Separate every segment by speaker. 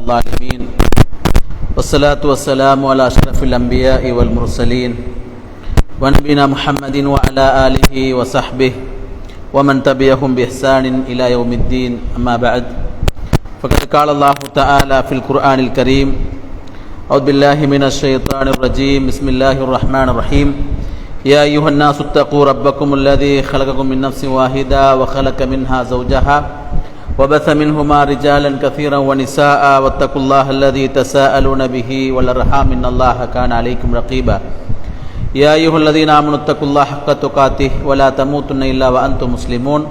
Speaker 1: العالمين والصلاة والسلام على أشرف الأنبياء والمرسلين ونبينا محمد وعلى آله وصحبه ومن تبعهم بإحسان إلى يوم الدين. أما بعد، فقد قال الله تعالى في القرآن الكريم: أعوذ بالله من الشيطان الرجيم. بسم الله الرحمن الرحيم. يا أيها الناس اتقوا ربكم الذي خلقكم من نفس واحدة وخلق منها زوجها وبث منهما رجالا كثيرا ونساء واتقوا الله الذي تساءلون به والأرحام إن الله كان عليكم رقيبا. يا أيها الذين آمنوا اتقوا الله حق تقاته ولا تموتن إلا وأنتم مسلمون.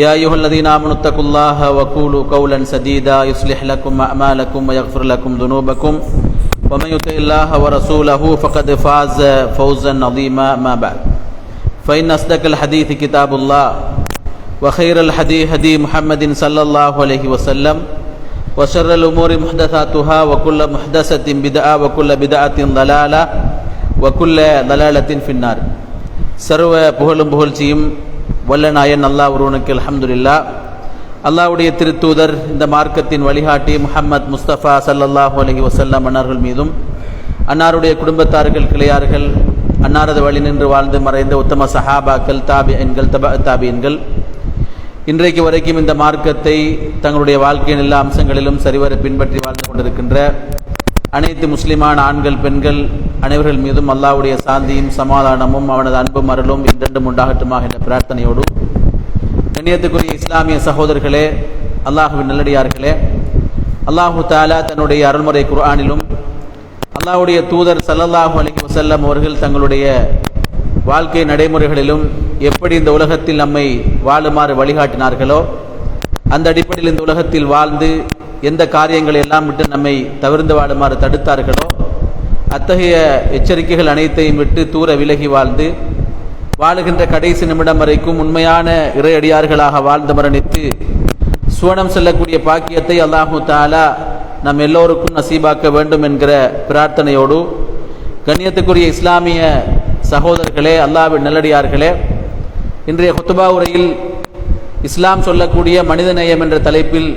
Speaker 1: يا أيها الذين آمنوا اتقوا الله وقولوا قولا سديدا يصلح لكم أعمالكم ويغفر لكم ذنوبكم ومن يطع الله ورسوله فقد فاز فوزا عظيما. ما بعد، فإن أصدق الحديث كتاب الله وخير الحديث هدي محمد صلى الله عليه وسلم وشر الأمور محدثاتها وكل محدثة بدعة وكل بدعة ضلالة وكل ضلالة في النار. சர்வ புகழும் புகழ்ச்சியும் வல்ல நாயன் அல்லாஹ் ஒருவனுக்கு அல்ஹம்துலில்லாஹ். அல்லாஹ்வுடைய திருத்தூதர் இந்த மார்க்கத்தின் வழிகாட்டி முஹம்மது முஸ்தபா ஸல்லல்லாஹு அலைஹி வஸல்லம் அன்னார்கள் மீதும், அன்னாருடைய குடும்பத்தார்கள், கிளையார்கள், அன்னாரது வழி நின்று வாழ்ந்து மறைந்த உத்தம சஹாபாக்கள், தாபிஈன்கள், தாபிஈன்கள், இன்றைக்கு வரைக்கும் இந்த மார்க்கத்தை தங்களுடைய வாழ்க்கையின் எல்லா அம்சங்களிலும் சரிவர பின்பற்றி வாழ்ந்து கொண்டிருக்கின்ற அனைத்து முஸ்லிமான ஆண்கள், பெண்கள் அனைவர்கள் மீதும் அல்லாஹ்வுடைய சாந்தியும் சமாதானமும் அவனது அன்பும் அருளும் என்றென்றும் உண்டாகட்டுமாக என்ற பிரார்த்தனையோடு, கண்ணியத்துக்குரிய இஸ்லாமிய சகோதரர்களே, அல்லாஹுவின் நல்லடியார்களே, அல்லாஹு தஆலா தன்னுடைய அருள்முறை குர்ஆனிலும் அல்லாஹ்வுடைய தூதர் ஸல்லல்லாஹு அலைஹி வஸல்லம் அவர்கள் தங்களுடைய வாழ்க்கை நடைமுறைகளிலும் எப்படி இந்த உலகத்தில் நம்மை வாழுமாறு வழிகாட்டினார்களோ, அந்த அடிப்படையில் இந்த உலகத்தில் வாழ்ந்து எந்த காரியங்களை எல்லாம் விட்டு நம்மை தவிர்த்து வாழுமாறு தடுத்தார்களோ, அத்தகைய எச்சரிக்கைகள் அனைத்தையும் விட்டு தூர விலகி வாழ்ந்து வாழுகின்ற கடைசி நிமிடம் வரைக்கும் உண்மையான இறையடியார்களாக வாழ்ந்து மரணித்து சுவனம் செல்லக்கூடிய பாக்கியத்தை அல்லாஹு தஆலா நம் எல்லோருக்கும் நசீபாக்க வேண்டும் என்கிற பிரார்த்தனையோடு, கண்ணியத்துக்குரிய இஸ்லாமிய சகோதரர்களே, அல்லாஹ்வின் நல்லடியார்களே, இன்றைய குத்துபா உரையில் இஸ்லாம் சொல்லக்கூடிய மனிதநேயம் என்ற தலைப்பில்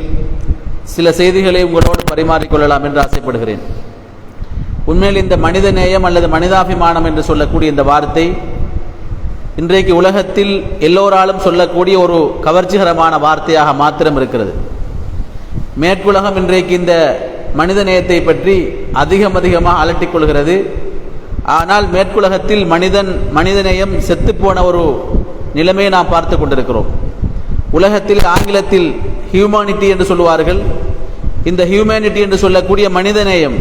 Speaker 1: சில செய்திகளை உங்களோடு பரிமாறிக்கொள்ளலாம் என்று ஆசைப்படுகிறேன். உண்மையில் இந்த மனிதநேயம் அல்லது மனிதாபிமானம் என்று சொல்லக்கூடிய இந்த வார்த்தை இன்றைக்கு உலகத்தில் எல்லோராலும் சொல்லக்கூடிய ஒரு கவர்ச்சிகரமான வார்த்தையாக மாத்திரம் இருக்கிறது. மேற்குலகம் இன்றைக்கு இந்த மனிதநேயத்தை பற்றி அதிகமாக அலட்டிக்கொள்கிறது. ஆனால் மேற்குலகத்தில் மனிதநேயம் செத்துப்போன ஒரு நிலைமையை நாம் பார்த்து கொண்டிருக்கிறோம். உலகத்தில் ஆங்கிலத்தில் ஹியூமானிட்டி என்று சொல்லுவார்கள். இந்த ஹியூமனிட்டி என்று சொல்லக்கூடிய மனிதநேயம்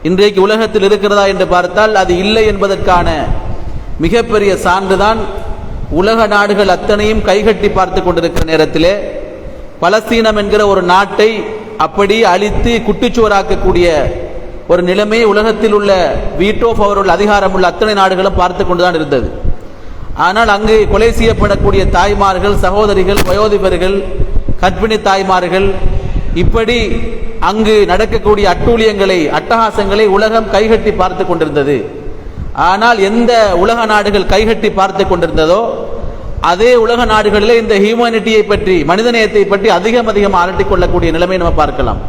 Speaker 1: இன்றைக்கு உலகத்தில் இருக்கிறதா என்று பார்த்தால் அது இல்லை என்பதற்கான மிகப்பெரிய சான்றுதான் உலக நாடுகள் அத்தனையும் கைகட்டி பார்த்து கொண்டிருக்கிற நேரத்திலே பலஸ்தீனம் என்கிற ஒரு நாட்டை அப்படி அழித்து குட்டிச்சுவராக்கக்கூடிய ஒரு நிலைமையை உலகத்தில் உள்ள வீட்டோ பவர் அதிகாரம் உள்ள அத்தனை நாடுகளும் பார்த்து கொண்டுதான் இருந்தது. ஆனால் அங்கு கொலை செய்யப்படக்கூடிய தாய்மார்கள், சகோதரிகள், வயோதிபர்கள், கர்ப்பிணி தாய்மார்கள், இப்படி அங்கு நடக்கக்கூடிய அட்டூழியங்களை, அட்டகாசங்களை உலகம் கைகட்டி பார்த்து கொண்டிருந்தது. ஆனால் எந்த உலக நாடுகள் கைகட்டி பார்த்து கொண்டிருந்ததோ அதே உலக நாடுகளிலே இந்த ஹியூமனிட்டியை பற்றி, மனிதநேயத்தை பற்றி அதிகமாக அலட்டிக் கொள்ளக்கூடிய நிலைமையை நம்ம பார்க்கலாம்.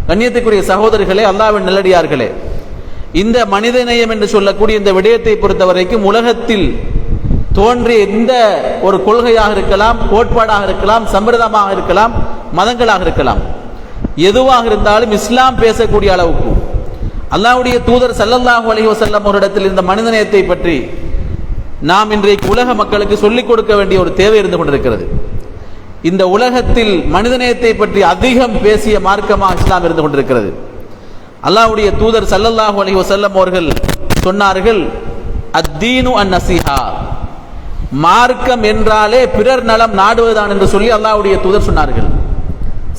Speaker 1: கண்ணியத்துக்குரிய சகோதரர்களே, அல்லாஹ்வின் நல்லடியார்களே, இந்த மனிதநேயம் என்று சொல்லக்கூடிய இந்த விடயத்தை பொறுத்த வரைக்கும் உலகத்தில் தோன்றிய எந்த ஒரு கொள்கையாக இருக்கலாம், கோட்பாடாக இருக்கலாம், சம்பிரதாயமாக இருக்கலாம், மதங்களாக இருக்கலாம், எதுவாக இருந்தாலும் இஸ்லாம் பேசக்கூடிய அளவுக்கு அல்லாஹ்வுடைய தூதர் ஸல்லல்லாஹு அலைஹி வஸல்லம் அவரிடத்தில் இந்த மனிதநேயத்தை பற்றி நாம் இன்றைக்கு உலக மக்களுக்கு சொல்லிக் கொடுக்க வேண்டிய ஒரு தேவை இருந்து கொண்டிருக்கிறது. இந்த உலகத்தில் மனிதநேயத்தை பற்றி அதிகம் பேசிய மார்க்கமாக இஸ்லாம் இருந்து கொண்டிருக்கிறது. அல்லாஹ்வுடைய தூதர் ஸல்லல்லாஹு அலைஹி வஸல்லம் அவர்கள் சொன்னார்கள், அத்தீனு அன்-நஸீஹா, மார்க்கம் என்றாலே பிறர் நலம் நாடுவதுதான் என்று சொல்லி அல்லாஹ்வுடைய தூதர் சொன்னார்கள்.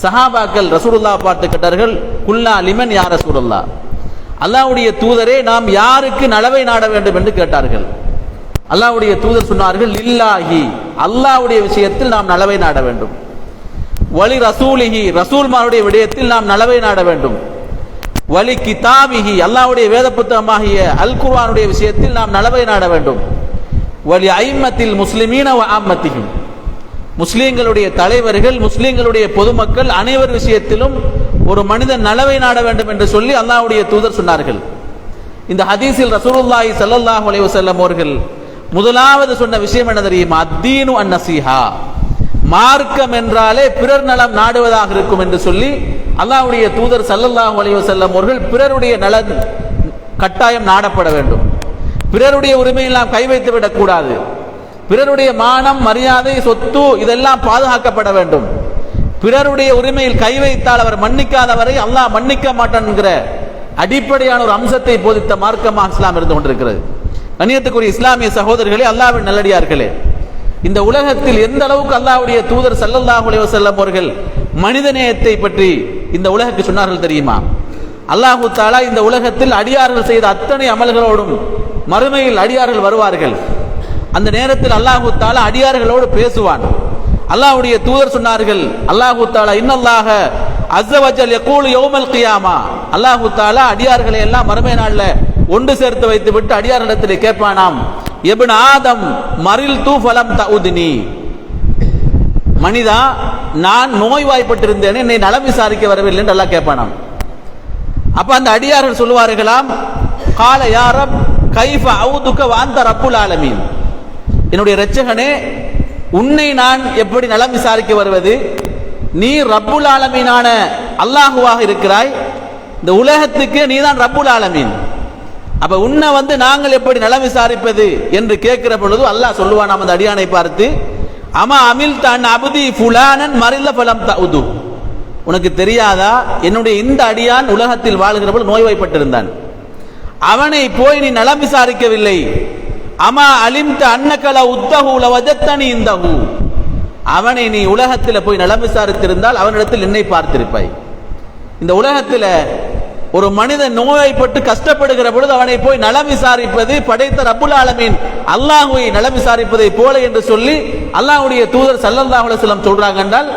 Speaker 1: சஹாபாக்கள் ரசூலுல்லாஹ் பார்த்து கேட்டார்கள், குல்லா லிமன் யா ரசூலுல்லாஹ், அல்லாஹ்வுடைய தூதரே நாம் யாருக்கு நலவை நாட வேண்டும் என்று கேட்டார்கள். அல்லாஹ்வுடைய தூதர் சொன்னார்கள், லில்லாஹி, அல்லாஹ்வுடைய விஷயத்தில் நாம் நலவை நாட வேண்டும். வலி ரசூலிஹி, ரசூல்மாருடைய விடயத்தில் நாம் நலவை நாட வேண்டும். வலி கிதாபிஹி, அல்லாஹ்வுடைய வேத புத்தகமாகிய அல் குர்ஆனுடைய விஷயத்தில் நாம் நலவை நாட வேண்டும். வலி ஐம்மத்தில் முஸ்லிமீன வ ஆம்மத்திஹிம், முஸ்லீம்களுடைய தலைவர்கள், முஸ்லீம்களுடைய பொதுமக்கள் அனைவர் விஷயத்திலும் ஒரு மனிதன் நலவை நாட வேண்டும் என்று சொல்லி அல்லாஹ்வுடைய தூதர் சொன்னார்கள். இந்த ஹதீஸில் ரசூலுல்லாஹி ஸல்லல்லாஹு அலைஹி வஸல்லம் அவர்கள் முதலாவது சொன்ன விஷயம் என்ன தெரியுமா? அத்தீனு அன்-நஸீஹா, மார்க்கம் என்றாலே பிறர் நலம் நாடுவதாக இருக்கும் என்று சொல்லி அல்லாஹ்வுடைய தூதர் ஸல்லல்லாஹு அலைஹி வஸல்லம் அவர்கள் பிறருடைய நலன் கட்டாயம் நாடப்பட வேண்டும், பிறருடைய உரிமையெல்லாம் கை வைத்து விடக்கூடாது, பிறருடைய மானம், மரியாதை, சொத்து இதெல்லாம் பாதுகாக்கப்பட வேண்டும். பிறருடைய உரிமையில் கை வைத்தால் அவர் மன்னிக்காதவரை அல்லாஹ் மன்னிக்க மாட்டான் என்கிற அடிப்படையான ஒரு அம்சத்தை போதித்த மார்க்கமாக இஸ்லாம் இருந்து கொண்டிருக்கிறது. கண்ணியத்துக்குரிய இஸ்லாமிய சகோதரர்களே, அல்லாஹ்வின் நல்லடியார்களே, இந்த உலகத்தில் எந்த அளவுக்கு அல்லாஹ்வுடைய தூதர் ஸல்லல்லாஹு அலைஹி வஸல்லம் அவர்கள் மனிதநேயத்தை பற்றி இந்த உலகுக்கு சொன்னார்கள் தெரியுமா? அல்லாஹு தஆலா இந்த உலகத்தில் அடியார்கள் செய்த அத்தனை அமல்களோடும் மறுமையில் அடியார்கள் வருவார்கள். அந்த நேரத்தில் அல்லாஹு தஆலா அடியார்களோடு பேசுவான். அல்லாஹ்வுடைய தூதர் சொன்னார்கள், அல்லாஹு தஆலா இன்னல்லாஹ அஸ்ஸ வஜல் யகூலு யௌமல் கியாமா, அல்லாஹு தஆலா அடியார்களை எல்லாம் மறுமை நாள்ல ஒன்று சேர்த்து வைத்து விட்டு அடியார்களிடத்திலே கேட்பானாம், இப்ன ஆதம் மரில் தூ ஃபலம் தஉத்னி, மனிதா நான் நோய்வாய்ப்பட்டிருந்தேன், என்னை நலம் விசாரிக்க வரவில்லை என்று அல்லாஹ் கேட்பானாம். அப்ப அந்த அடியார்கள் சொல்வார்களாம், கால யா ரப் கைஃப அவுதுக வ அன்த ரப்புல் ஆலமீன், என்னுடைய இரட்சகனே உன்னை நான் எப்படி நலம் விசாரிக்க வருவது? நீ ரப்புல் ஆலமீனான அல்லாஹுவாக இருக்கிறாய், இந்த உலகத்துக்கு நீதான் ரப்புல் ஆலமீன், அப்ப உன்னை நாங்கள் எப்படி நலம் விசாரிப்பது என்று கேட்கிற பொழுது அல்லாஹ் சொல்லுவான் அந்த அடியானை பார்த்து, அமா அமில் தன் அபுதி ஃபுலானன் மரில்ல ஃபலம் தஉது, உனக்கு தெரியாதா என்னுடைய இந்த அடியான் உலகத்தில் வாழ்கிற பொழுது நோய்வாய்ப்பட்டிருந்தான், அவனை போய் நீ நலம் விசாரிக்கவில்லை. அமா அலிம்த அன்னகல உத்தஹு லவஜத்தனி இந்தஹு, அவனை நீ உலகத்தில் போய் நலம் விசாரித்திருந்தால் அவனிடத்தில் என்னை பார்த்திருப்பாய். இந்த உலகத்தில் ஒரு மனிதன் நோய்வாய்ப்பட்டு கஷ்டப்படுகிற பொழுது அவனை போய் நலம் விசாரிப்பது படைத்த ரப்புல் ஆலமீன் அல்லாஹ்வை நலம் விசாரிப்பதை போல என்று சொல்லி அல்லாஹ்வுடைய தூதர் ஸல்லல்லாஹு அலைஹி வஸல்லம் சொல்றாங்க என்றால்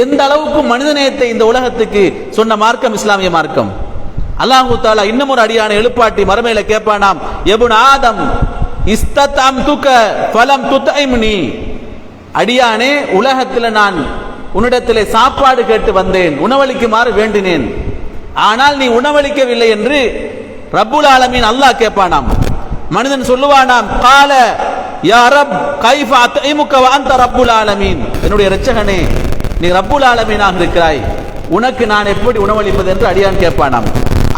Speaker 1: எந்த அளவுக்கு மனிதநேயத்தை இந்த உலகத்துக்கு சொன்ன மார்க்கம் இஸ்லாமிய மார்க்கம். அல்லாஹு தஆலா இன்னும் ஒரு அடியானை எழுப்பாட்டி மறுமையில கேட்பானாம், இப்ன ஆதம் இஸ்ததம்துக ஃபலம் துத்இம்னி, அடியானே உலகத்தில் நான் உன்னிடத்திலே சாப்பாடு கேட்டு வந்தேன், உணவளிக்குமாறு வேண்டினேன், ஆனால் நீ உணவளிக்கவில்லை என்று ரப்புல் ஆலமீன் அல்லாஹ் கேட்பானாம். மனிதன் சொல்லுவானாம், கால யா ரப் கைஃப அத்இமுக வ அன்த ரப்புல் ஆலமீன், என்னுடைய இரட்சகனே நீ ரப்புல் ஆலமீனாக இருக்கிறாய், உனக்கு நான் எப்படி உணவளிப்பது என்று அடியான் கேட்பானாம்.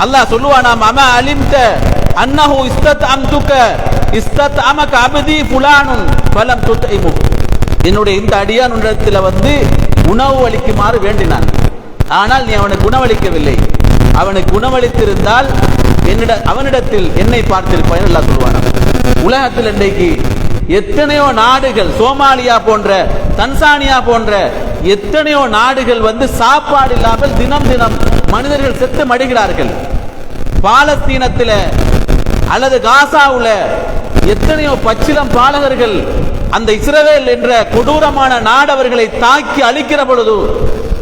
Speaker 1: அல்லாஹ் சொல்லுவானாம், அமா அலிம்த அன்னஹு இஸ்தத்அம்துக இஸ்தத்அமக அப்தி ஃபுலானுன் ஃபலம் துத்இமு, என்னுடைய இந்த அடியான் உன்னிடத்தில் உணவு அளிக்குமாறு வேண்டினான், ஆனால் நீ அவனுக்கு உணவளிக்கவில்லை, அவனுக்கு உணவளித்திருந்தால் அவனிடத்தில் என்னை பார்த்திருப்பாய் என்று அல்லாஹ் சொல்வானாம். உலகத்தில் இன்றைக்கு எத்தனையோ நாடுகள், சோமாலியா போன்ற, தன்சானியா போன்ற எத்தனையோ நாடுகள் சாப்பாடு இல்லாமல் தினம் தினம் மனிதர்கள் செத்து மடிகிறார்கள். பாலஸ்தீனத்தில் அல்லது காசாவுல எத்தனையோ பச்சிலம் பாலகர்கள் அந்த இஸ்ரவேல் என்ற கொடூரமான நாடவர்களை தாக்கி அழிக்கிற பொழுது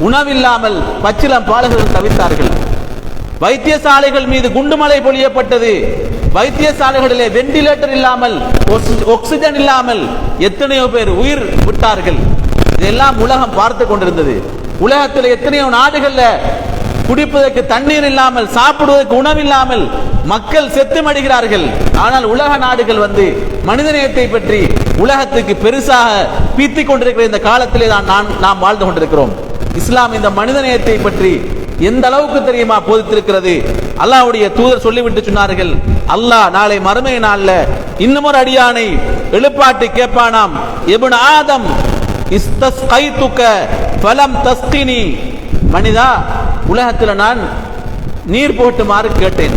Speaker 1: உணவில்லாமல் பச்சிலம் பாலகர்கள் தவித்தார்கள். வைத்தியசாலைகள் மீது குண்டுமலை பொழியப்பட்டது. வைத்தியசாலைகளிலே வெண்டிலேட்டர் இல்லாமல், ஆக்சிஜன் இல்லாமல் எத்தனையோ பேர் உயிர் விட்டார்கள். இதெல்லாம் உலகம் பார்த்து கொண்டிருந்தது. உலகத்தில் எத்தனையோ நாடுகள்ல குடிப்பதற்கு தண்ணீர் இல்லாமல், சாப்பிடுவதற்கு உணவில்லாமல் மக்கள் செத்து மடிகிறார்கள். ஆனால் உலக நாடுகள் மனிதநேயத்தை பற்றி உலகத்துக்கு பெருசாக பீத்திக் கொண்டிருக்கிற இந்த காலத்திலே நாம் வாழ்ந்து கொண்டிருக்கிறோம். இஸ்லாம் இந்த மனிதநேயத்தை பற்றி எந்த அளவுக்கு தெரியுமா போதித்திருக்கிறது? அல்லாஹ்வுடைய தூதர் சொல்லிவிட்டு சொன்னார்கள், அல்லாஹ் நாளை மறுமை நாள்ல இன்னும் ஒரு அடியானை எழுப்பாட்டி கேட்பானாம், இப்ன ஆதம் இஸ்தஸ்கைதுக ஃபலம் தஸ்கினி, மனிதா உலகத்தில் நான் நீர் போட்டுமாறு கேட்டேன்,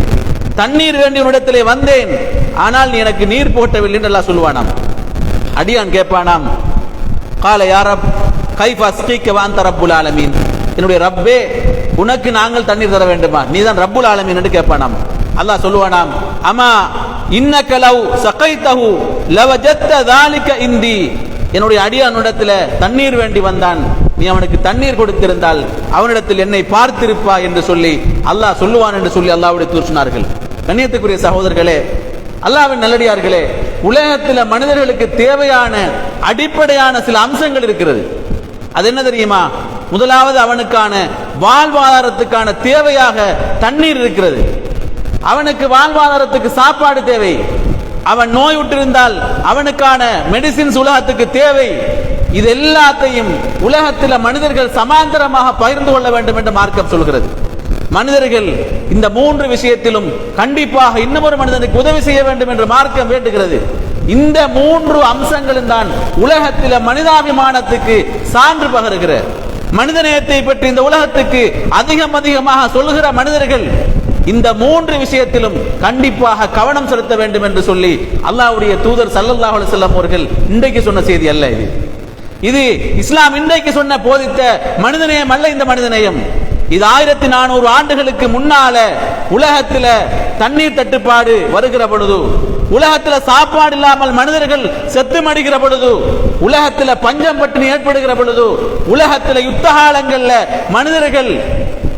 Speaker 1: தண்ணீர் வேண்டிய இடத்திலே வந்தேன், ஆனால் நீ எனக்கு நீர் போட்டவில்லை என்று அல்லாஹ் சொல்வானாம். அடியான் கேட்பானாம், கால யா ரப் கைஃப அஸ்கீக வ அன்த ரப்புல் ஆலமீன், என்னுடைய ரப்பே உனக்கு நாங்கள் தண்ணீர் தர வேண்டுமா, நீதான் ரப்புல் ஆலமீன் என்று கேட்பானாம். அல்லாஹ் சொல்லுவானாம், அமா இன்னக லவ் சகைதஹு லவஜத்த ذلك இந்தி, என்னுடைய அடியானிடத்தில் தண்ணீர் வேண்டி வந்தான், நீ அவனுக்கு தண்ணீர் கொடுத்திருந்தால் அவனிடத்தில் என்னை பார்த்திருப்பா என்று சொல்லி அல்லாஹ் சொல்லுவான் என்று சொல்லி அல்லாஹ்வுடைய தூதர் சொன்னார்கள். கண்ணியத்துக்குரிய சகோதரர்களே, அல்லாஹ்வின் நல்லடியார்களே, உலகத்தில் மனிதர்களுக்கு தேவையான அடிப்படையான சில அம்சங்கள் இருக்கிறது. அது என்ன தெரியுமா? முதலாவது அவனுக்கான வாழ்வாதாரத்துக்கான தேவையாக தண்ணீர் இருக்கிறது. அவனுக்கு வாழ்வாதாரத்துக்கு சாப்பாடு தேவை. அவன் நோயுற்றிருந்தால் அவனுக்கான மெடிசின்ஸ் உலகத்துக்கு தேவை. இது எல்லாத்தையும் உலகத்தில் மனிதர்கள் சமாந்தரமாக பகிர்ந்து கொள்ள வேண்டும் என்று மார்க்கம் சொல்கிறது. மனிதர்கள் இந்த 3 விஷயத்திலும் கண்டிப்பாக இன்னொரு மனிதனுக்கு உதவி செய்ய வேண்டும் என்று மார்க்கம் வேண்டுகிறது. இந்த 3 அம்சங்களும் தான் உலகத்தில் மனிதாபிமானத்துக்கு சான்று பகருகிற, மனிதநேயத்தை பற்றி இந்த உலகத்துக்கு அதிகமாக சொல்லுகிற மனிதர்கள் இந்த 3 விஷயத்திலும் கண்டிப்பாக கவனம் செலுத்த வேண்டும் என்று சொல்லி அல்லாஹ்வுடைய தூதர் ஸல்லல்லாஹு அலைஹி வஸல்லம் அவர்கள் இன்றைக்கு சொன்ன செய்தி அல்ல இது. இது இஸ்லாம் இன்றைக்கு சொன்ன போதித்த மனிதநேயம் அல்ல. இந்த மனிதநேயம் இது 1400 ஆண்டுகளுக்கு முன்னால உலகத்தில் தண்ணீர் தட்டுப்பாடு வருகிற பொழுது, உலகத்தில் சாப்பாடு இல்லாமல் மனிதர்கள் செத்து மடிகிற பொழுது, உலகத்தில் பஞ்சம் பட்டினி ஏற்படுகிற பொழுது, உலகத்தில் யுத்த காலங்கள்ல மனிதர்கள்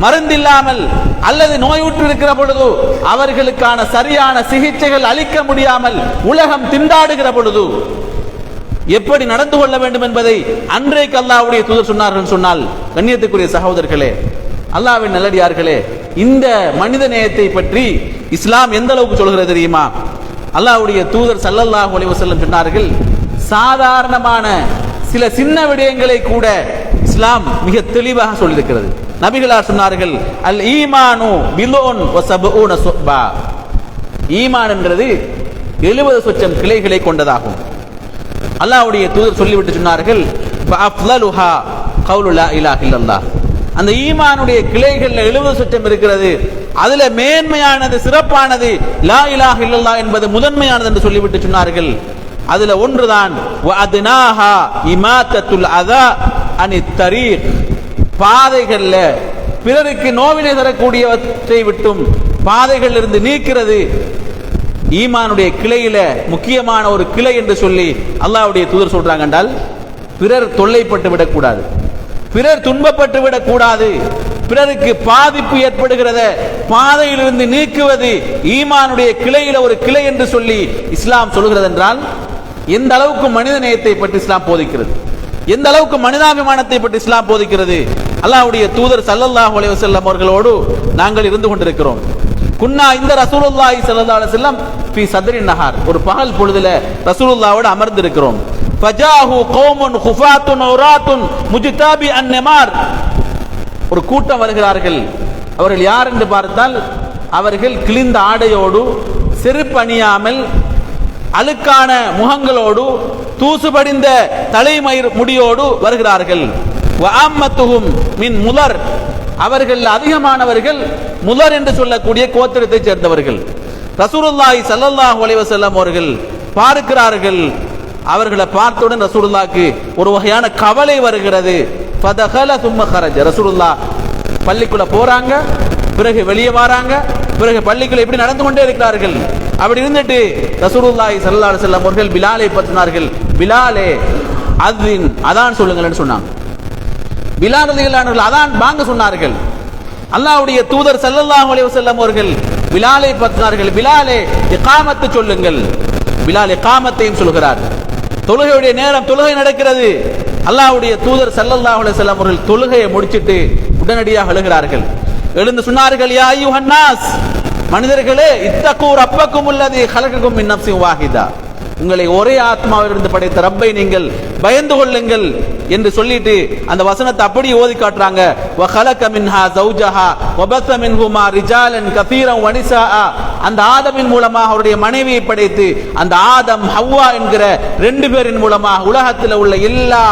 Speaker 1: மருந்தில்லாமல் அல்லது நோயுற்று இருக்கிற பொழுது அவர்களுக்கான சரியான சிகிச்சைகள் அளிக்க முடியாமல் உலகம் திண்டாடுகிற பொழுது எப்படி நடந்து கொள்ள வேண்டும் என்பதை அன்றைக்கு அல்லாஹ்வுடைய தூதர் சொன்னார்கள் சொன்னால், கண்ணியத்துக்குரிய சகோதரர்களே, அல்லாஹ்வின் நல்லடியார்களே, இந்த மனித நேயத்தை பற்றி இஸ்லாம் எந்த அளவுக்கு சொல்கிறது தெரியுமா? அல்லாஹ்வுடைய தூதர் ஸல்லல்லாஹு அலைஹி வஸல்லம் சொன்னார்கள், சாதாரணமான சில சின்ன விடயங்களை கூட இஸ்லாம் மிக தெளிவாக சொல்லியிருக்கிறது. நபிகளார் சொன்னார்கள், அல் ஈமானு பிலோன் வ சபூன சுப்பா, ஈமான் என்கிறது 70 சொச்சம் கிளைகளை கொண்டதாகும். அல்லாஹ்வுடைய தூதர் சொல்லிவிட்டு சொன்னார்கள், அஃலலுஹா கௌலு லா இலாஹ இல்லல்லாஹ், அந்த ஈமானுடைய கிளைகள்ல 70 சொச்சம் இருக்கிறது. அதுல மேன்மையானது, சிறப்பானது லா இலாஹ இல்லல்லாஹ் என்பது முதன்மையானது என்று சொல்லிவிட்டு சொன்னார்கள். அதுல ஒன்றுதான் வ அத்னாஹா இமாத்தத்துல் அதா அனித் தரீக், பாதைகள்ல பிறருக்கு நோவினை தரக்கூடியவற்றை விட்டும் பாதைகள் இருந்து நீக்கிறது ஈமானுடைய கிளையில முக்கியமான ஒரு கிளை என்று சொல்லி அல்லாஹ்வுடைய தூதர் சொல்றாங்க. என்றால் பிறர் தொல்லைப்பட்டு விடக்கூடாது, பிறர் துன்பப்பட்டு விடக்கூடாது, பிறருக்கு பாதிப்பு ஏற்படுகிறத பாதையிலிருந்து நீக்குவது ஈமானுடைய கிளையில ஒரு கிளை என்று சொல்லி இஸ்லாம் சொல்கிறது. என்றால் எந்த அளவுக்கு மனித நேயத்தை பற்றி இஸ்லாம் போதிக்கிறது, எந்த அளவுக்கு மனிதாபிமானத்தை பற்றி இஸ்லாம் போதிக்கிறது. அல்லாஹ்வுடைய தூதர் ஸல்லல்லாஹு அலைஹி வஸல்லம் அவர்களோடு நாங்கள் இருந்து கொண்டிருக்கிறோம். குன்னா இந்த ரசூலுல்லாஹி ஸல்லல்லாஹு அலைஹி வஸல்லம் ஃபீ சத்ரின் நஹார், ஒரு பகல் பொழுதுல ரசூலுல்லாஹ்வோடு அமர்ந்து இருக்கிறோம். ஃபஜாஹு கௌமுன் குஃபாத்துன் உராத்துன் முஜ்தாபி அன்னிமார், ஒரு கூட்டம் வருகிறார்கள். அவர்கள் யார் என்று பார்த்தால், அவர்கள் கிழிந்த ஆடையோடு, செருப்பு அணியாமல், அழுக்கான முகங்களோடு, தூசு படிந்த தலைமயிர் முடியோடு வருகிறார்கள். வஅம்மத்துஹும் மின் முலர், அவர்கள் அதிகமானவர்கள் முலர் என்று சொல்லக்கூடிய கோத்திரத்தை சேர்ந்தவர்கள். ரசூலுல்லாஹி ஸல்லல்லாஹு அலைஹி வஸல்லம் அவர்கள் பார்க்கிறார்கள். அவர்களை பார்த்தவுடன் ரசூலுல்லாஹ்க்கு ஒரு வகையான கவலை வருகிறது. ஃபதகல சும்ம கரஜ, ரசூலுல்லாஹ் பள்ளிக்குள்ள போறாங்க, பிறகு வெளியே வராங்க, பிறகு பள்ளிக்குள்ள இப்படி நடந்து கொண்டே இருக்கிறார்கள். அப்படி இருந்துட்டு ரசூலுல்லாஹி ஸல்லல்லாஹு அலைஹி வஸல்லம் அவர்கள் பிலாலை பற்றினார்கள். பிலாலே அத்வின், அதான் சொல்லுங்கள்னு சொன்னாங்க. பிலால் ரலியல்லாஹு அன்ஹு அதான் வாங்க சொன்னார்கள். அல்லாஹ்வுடைய தூதர் ஸல்லல்லாஹு அலைஹி வஸல்லம் அவர்கள் பிலாலை பற்றினார்கள். பிலாலே இகாமத்து சொல்லுங்கள். பிலால் இகாமத்தையும் சொல்கிறார். தொழுகையுடைய நேரம், தொழுகை நடக்கிறது. அல்லாஹ்வுடைய தூதர் ஸல்லல்லாஹு அலைஹி வஸல்லம் அவர்கள் தொழுகையை முடிச்சிட்டு உடனடியாக எழுகிறார்கள். எழுந்து சொன்னார்கள், யா அய்யுஹன் நாஸ், மனிதர்களே, இத்தகு ரப்பக்கும் அல்லதி ஹலகக்கும் மின் நஃப்ஸின் வாஹிதா, உங்களை ஒரே ஆத்மாவிலிருந்து படைத்த ரப்பை நீங்கள் பயந்து கொள்ளுங்கள் என்று சொல்லிட்டு அந்த வசனத்தை அப்படியே ஓதி காட்டுறாங்க. வ ஹலக மின்ஹா ஜௌஜஹா வ பஸ மின்ஹுமா ரிஜாலன் கஸீரன் வ நிஸாஆ, அந்த ஆதமின் மூலமாக அவருடைய மனைவியை படைத்து அந்த ஆதம் ஹவ்வா என்கிற 2 பேரின் மூலமாக உலகத்தில் உள்ள எல்லா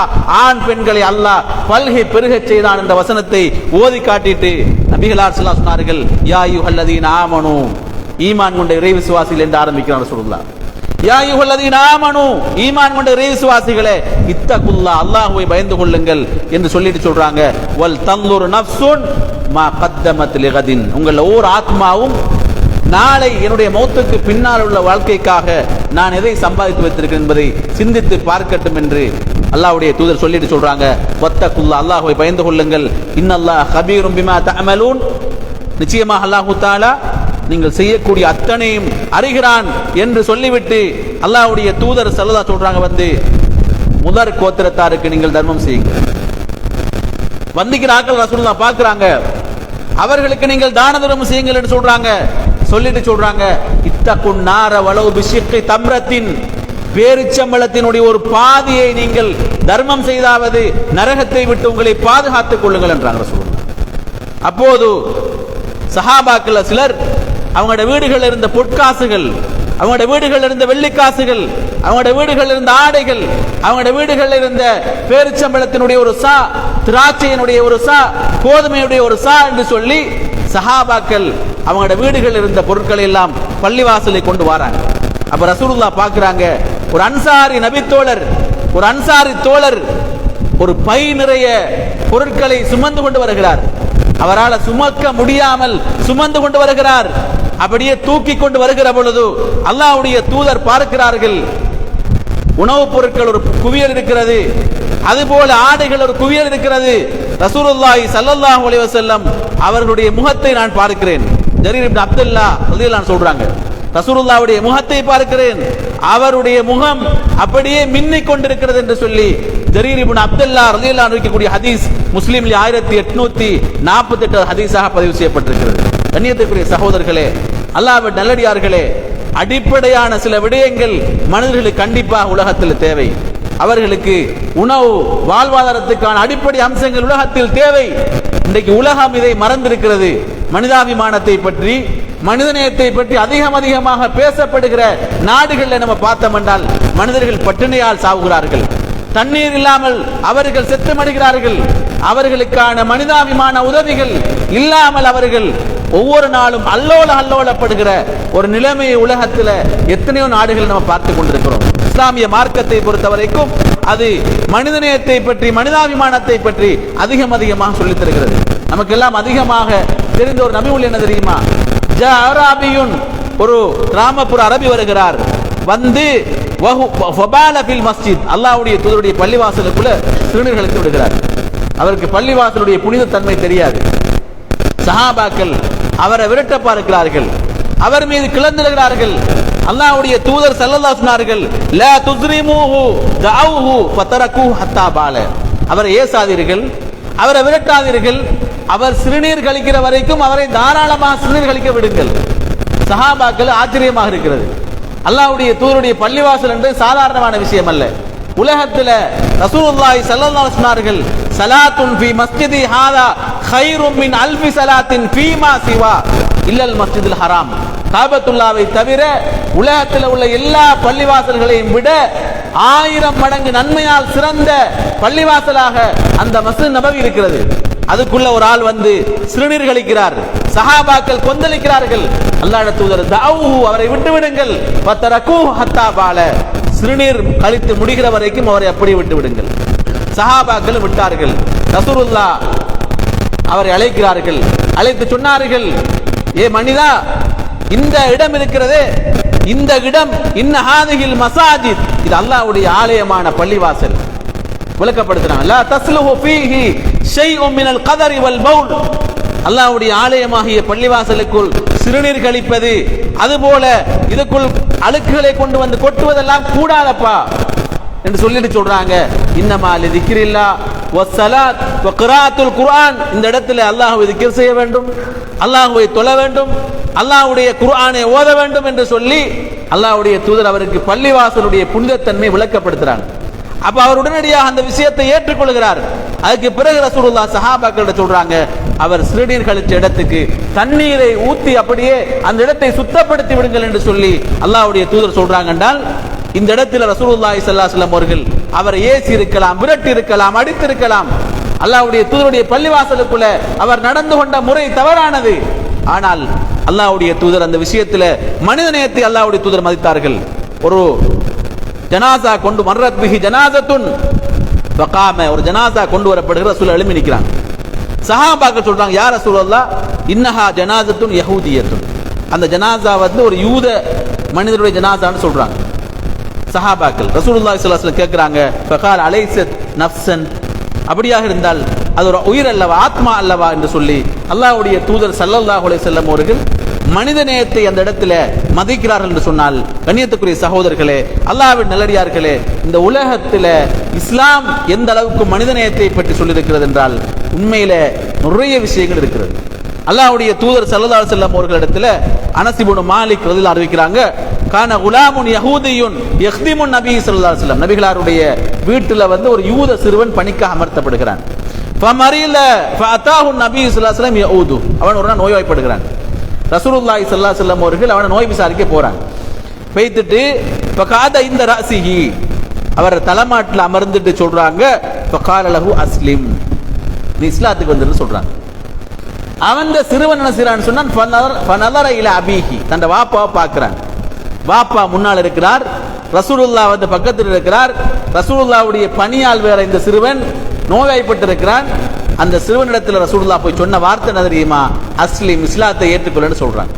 Speaker 1: ஆண் பெண்களை அல்லாஹ் பல்கி பெருகச் செய்தான் என்ற வசனத்தை ஓதி காட்டிட்டு நபிகளார் ஸல்லல்லாஹு அலைஹி சொன்னார்கள், யா அய்யுஹல்லதீன ஆமனூ, ஈமான் கொண்ட இறை விசுவாசிகள் என்று ஆரம்பிக்கிறார் ரசூலுல்லாஹ். யா அய்யுஹல்லதீன ஆமனூ, ஈமான் கொண்ட இறை விசுவாசிகளே, இத்தகுல்லாஹ், அல்லாஹ்வை பயந்து கொள்ளுங்கள் என்று சொல்லிட்டு சொல்றாங்க. வல் தன்துர் நஃப்ஸுன் மா கத்தமத் லிகதின், உங்கள் ஒவ்வொரு ஆத்மாவும் நாளை என்னுடைய மௌத்துக்கு பின்னால் உள்ள வாழ்க்கைக்காக நான் எதை சம்பாதித்து வைத்திருக்கிறேன் என்பதை சிந்தித்து பார்க்கட்டும் என்று அல்லாஹ்வுடைய தூதர் சொல்லிட்டு சொல்றாங்க. வத்தகுல்லாஹ், அல்லாஹ்வை பயந்து கொள்ளுங்கள். இன்னல்லாஹ் கபீரும் பிமா தஅமலூன், நிச்சயமாக அல்லாஹ் தஆலா நீங்கள் செய்யக்கூடிய அத்தனையும் அறிகிறான் என்று சொல்லிவிட்டு அல்லாஹ்வுடைய தூதர் ஸல்லல்லாஹு சொல்றாங்க, வந்து முதற் கோத்திரத்தாருக்கு நீங்கள் தர்மம் செய்யுங்கள். வந்திக்கிறார்கள். ரசூலுல்லாஹ் பார்க்கறாங்க. அவர்களுக்கு நீங்கள் தான தர்மம் செய்யுங்கள் என்று சொல்றாங்க. சொல்லிட்டு சொல்றாங்க, இத்தகுன் நார வலவு பிஷிக்கி தம்ரத்தின், பேரிச்சம்பழத்தினுடைய ஒரு பாதியை நீங்கள் தர்மம் செய்தாவது நரகத்தை விட்டு உங்களை பாதுகாத்துக் கொள்ளுங்கள் என்றாங்க ரசூலுல்லாஹ். அப்போது சஹாபாக்கள் சிலர் அவங்களோட வீடுகளில் இருந்த பொற்காசுகள், அவங்களோட வீடுகளில் இருந்த வெள்ளிக்காசுகள், அவங்களோட வீடுகளில் இருந்த ஆடைகள், அவங்களோட வீடுகளில் இருந்த பேரிச்சம்பழத்தினுடைய ஒரு சா, திராட்சையினுடைய ஒரு சா, கோதுமையுடைய ஒரு சா என்று சொல்லி சஹாபாக்கள் அவங்களோட வீடுகளில் இருந்த பொருட்களை எல்லாம் பள்ளிவாசலை கொண்டு வராங்க. அப்ப ரசூலுல்லாஹ் பார்க்கறாங்க, ஒரு அன்சாரி நபித்தோழர், ஒரு அன்சாரி தோழர் ஒரு பை நிறைய பொருட்களை சுமந்து கொண்டு வருகிறார். அவரால் சுமக்க முடியாமல் சுமந்து கொண்டு வருகிறார். அப்படியே தூக்கி கொண்டு வருகிற பொழுது அல்லாஹ்வுடைய தூதர் பார்க்கிறார்கள், உணவுப் பொருட்கள் ஒரு குவியல் இருக்கிறது, அதுபோல ஆடைகள் ஒரு குவியல் இருக்கிறது. ரசூலுல்லாஹி ஸல்லல்லாஹு அலைஹி வஸல்லம் அவர்களுடைய முகத்தை நான் பார்க்கிறேன். ஜரீர் இப்னு அப்துல்லா ரலியல்லாஹு அன்ஹு சொல்றாங்க, ரசூலுல்லாஹ்வுடைய முகத்தை பார்க்கிறேன், அவருடைய முகம் அப்படியே மின்னிக் கொண்டிருக்கிறது என்று சொல்லி ஜரீர் இப்னு அப்துல்லா ரலியல்லாஹு அன்ஹு இருக்கக்கூடிய ஹதீஸ் முஸ்லிமில் 1848 ஹதீஸாக பதிவு செய்யப்பட்டிருக்கிறது. கண்ணியத்திற்குரிய சகோதரர்களே, அல்லாஹ்வின் நல்லடியார்களே, அடிப்படையான சில விடயங்கள் மனிதர்களுக்கு கண்டிப்பாக உலகத்தில் தேவை. அவர்களுக்கு உணவு, வாழ்வாதாரத்துக்கான அடிப்படை அம்சங்கள் உலகத்தில் தேவை. இன்றைக்கு உலகம் இதை மறந்திருக்கிறது. மனிதாபிமானத்தை பற்றி, மனிதநேயத்தை பற்றி அதிகமாக பேசப்படுகிற நாடுகளில் நம்ம பார்த்தோம் என்றால் மனிதர்கள் பட்டினியால் சாவுகிறார்கள், தண்ணீர் இல்லாமல் அவர்கள் செத்து மடிகிறார்கள், அவர்களுக்கான மனிதாபிமான உதவிகள் இல்லாமல் அவர்கள் ஒவ்வொரு நாளும் அல்லோலப்படுகிற ஒரு நிலைமையை உலகத்தில் எத்தனையோ நாடுகள் நம்ம பார்த்து கொண்டிருக்கிறோம். இஸ்லாமிய மார்க்கத்தை பொறுத்தவரைக்கும் அது மனிதநேயத்தை பற்றி, மனிதாபிமானத்தை பற்றி அதிகமாக சொல்லித் தருகிறது. நமக்கெல்லாம் அதிகமாக தெரிந்த ஒரு நபிமொழி என்ன தெரியுமா? ஜஅராபியுன், ஒரு கிராமப்புற அரபி வருகிறார், வந்து மஸ்ஜித், அல்லாஹ்வுடைய தூதருடைய பள்ளிவாசலுக்குள்ள சிறுநீர் கழித்து விடுகிறார். அவருக்கு பள்ளிவாசலுடைய புனித தன்மை தெரியாது. சஹாபாக்கள் அவரை விரட்ட பார்க்கிறார்கள், அவர் மீது கிளர்ந்திருக்கிறார்கள். அல்லாஹ்வுடைய தூதர் ஸல்லல்லாஹு அலைஹி சொன்னார்கள், லா துஸ்ரிமுஹு தஅவுஹு ஃபதரகுஹு ஹத்தா பால, அவரை ஏசாதீர்கள், அவரை விரட்டாதீர்கள், அவர் சிறுநீர் கழிக்கிற வரைக்கும் அவரை தாராளமாக சிறுநீர் கழிக்க விடுங்கள். சஹாபாக்கள் ஆச்சரியமாக இருக்கிறது. அல்லாஹ்வுடைய தூதருடைய பள்ளிவாசல் என்று சாதாரணமான விஷயம் அல்ல. உலகத்தில் ரசூலுல்லாஹி ஸல்லல்லாஹு அலைஹி சொன்னார்கள், ஸலாத்துன் ஃபீ மஸ்ஜிதி ஹாதா கைரும் மின் அல்ஃபி ஸலாத்தின் ஃபீமா சிவா இல்லல் மஸ்ஜிதுல் ஹராம். காபத்துல்லாவை தவிர உலகத்தில் உள்ள எல்லா பள்ளிவாசல்களையும் விட 1000 மடங்கு நன்மையால் சிறந்த பள்ளிவாசலாக அந்த மஸ்ஜித் நபவி இருக்கிறது. அதுக்குள்ள ஒரு ஆள் வந்து சிறுநீர் கழிக்கிறார். சஹாபாக்கள் கொந்தளிக்கிறார்கள். அல்லாஹ்வுடைய தூதர் தஅவுஹு, அவரை விட்டு விடுங்கள், ஃபதரகுஹு ஹத்தா பால, சிறுநீர் கழித்து முடிகிற வரைக்கும் அவரை அப்படியே விட்டு விடுங்கள். சஹாபாக்கள் விட்டார்கள். ரசூலுல்லாஹ் அவரை அழைக்கிறார்கள். அழைத்து சொன்னார்கள், ஏ மனிதா, இந்த இடம் இருக்கிறதே, இந்த இடம் இன்ன ஹாதிஹில் மசாஜித், இது அல்லாஹ்வுடைய ஆலயமான பள்ளிவாசல். விளக்கப்படுத்துறாங்க, லா தஸ்லுஹு ஃபீஹி ஷைஉம் மினல் கதரி வல் பவுல், அல்லாஹ்வுடைய ஆலயமாகிய பள்ளிவாசலுக்குள் சிறுநீர் கழிப்பது, அதுபோல இதுக்குள் அழுக்குகளை கொண்டு வந்து கொட்டுவதெல்லாம் கூடாதப்பா என்று சொல்லிட்டு சொல்றாங்க. இன்னமா லிதிக்ரில்லா வஸ்ஸலாத் வக்ராத்துல் குர்ஆன், இந்த இடத்துல அல்லாஹ்வை திக்ர் செய்ய வேண்டும், அல்லாஹ்வை தொழ வேண்டும், அல்லாஹ்வுடைய குர்ஆனை ஓத வேண்டும் என்று சொல்லி அல்லாஹ்வுடைய தூதர் அவருக்கு பள்ளிவாசலுடைய புனிதத்தன்மை விளக்கப்படுத்துறாங்க. அப்ப அவர் உடனடியாக அந்த விஷயத்தை ஏற்றுக்கொள்கிறார். அதுக்கு பிறகு ரசூலுல்லாஹ் சஹாபாக்களிடம் சொல்றாங்க, அவர் சிறுநீர் கழிச்ச இடத்துக்கு தண்ணீரை ஊத்தி அப்படியே அந்த இடத்தை சுத்தப்படுத்தி விடுங்கள் என்று சொல்லி அல்லாஹ்வுடைய தூதர் சொல்றாங்க. என்றால் இந்த இடத்துல ரசூலுல்லாஹி ஸல்லல்லாஹு அலைஹி வஸல்லம் அவர்கள் அவரை ஏசி இருக்கலாம், விரட்டி இருக்கலாம், அடித்திருக்கலாம். அல்லாஹ்வுடைய தூதருடைய பள்ளிவாசலுக்குள்ள அவர் நடந்து கொண்ட முறை தவறானது. ஆனால் அல்லாஹ்வுடைய தூதர் அந்த விஷயத்துல மனிதநேயத்தை அல்லாஹ்வுடைய தூதர் மதித்தார்கள். ஒரு ஜனாசா கொண்டு மர்ரத் பிஹி ஜனாசத்துன் வகாம, ஒரு ஜனாசா கொண்டு வரப்படுகிற ரசூல் எழும்பி நிற்கிறாங்க. சஹாபாக்கள் சொல்றாங்க, யா ரசூலல்லாஹ் இன்னஹா ஜனாசத்துன் யஹூதியத்துன், அந்த ஜனாசா வந்து ஒரு யூத மனிதருடைய ஜனாசான்னு சொல்றாங்க சஹாபாக்கள். ரசூலுல்லாஹி ஸல்லல்லாஹு அலைஹி வஸல்லம் கேட்கிறாங்க, ஃபகால் அலைஸத் நஃப்ஸன், அப்படியாக இருந்தால் அது ஒரு உயிர் அல்லவா, ஆத்மா அல்லவா என்று சொல்லி அல்லாஹ்வுடைய தூதர் ஸல்லல்லாஹு அலைஹி வஸல்லம் அவர்கள் மனித நேயத்தை அந்த இடத்துல மதிக்கிறார்கள் என்று சொன்னால், கண்ணியத்துக்குரிய சகோதரர்களே, அல்லாஹ்வின் நல்லடியார்களே, இந்த உலகத்தில் இஸ்லாம் எந்த அளவுக்கு மனித நேயத்தை பற்றி சொல்லியிருக்கிறது என்றால், உண்மையில நிறைய விஷயங்கள் இருக்கிறது. அல்லாஹ்வுடைய தூதர் ஸல்லல்லாஹு அலைஹி வஸல்லம் அவர்களிடத்தில் அனஸ் இப்னு மாலிக் ரலியல்லாஹு அறிவிக்கிறாங்க, கான குலாமுன் யஹூதியுன் யக்திமுன் நபி ஸல்லல்லாஹு அலைஹி வஸல்லம், நபிகளாருடைய வீட்டில் ஒரு யூத சிறுவன் பணிக்காக அமர்த்தப்படுகிறான். ஃபமரில ஃபஅதாஹு நபி ஸல்லல்லாஹு அலைஹி வஸல்லம் யஊது, அவன் ஒரு நாள் நோய்வாய்ப்படுகிறான். ரசூலுல்லாஹி ஸல்லல்லாஹு அலைஹி வஸல்லம் அவர்கள் அவனை நோய் விசாரிக்க போறாங்க. போய்த்துட்டு ஃபகாத இந்த ரஸிஹி, அவர் தலைமாட்டில் அமர்ந்துட்டு சொல்றாங்க, ஃபகால லஹு அஸ்லிம், நீ இஸ்லாத்துக்கு வந்துன்னு சொல்றாங்க. அவன் சிறுவன் என்ன செய்யறான்னு சொன்னான், ஃபனதர இலா அபீஹி, தன் வாப்பாவை பார்க்கிறான். வாப்பா முன்னால் இருக்கிறார், ரசூலுல்லாஹ் பக்கத்தில் இருக்கிறார். ரசூலுல்லாஹ்வுடைய பணியால் வேற இந்த சிறுவன் நோய்வாய்ப்பட்டு இருக்கிறான். அந்த சிறுவனிடத்தில் ரசூலுல்லாஹ் போய் சொன்ன வார்த்தை என்ன தெரியுமா? அஸ்லிம், இஸ்லாத்தை ஏற்றுக்கொள்ளன்னு சொல்றான்.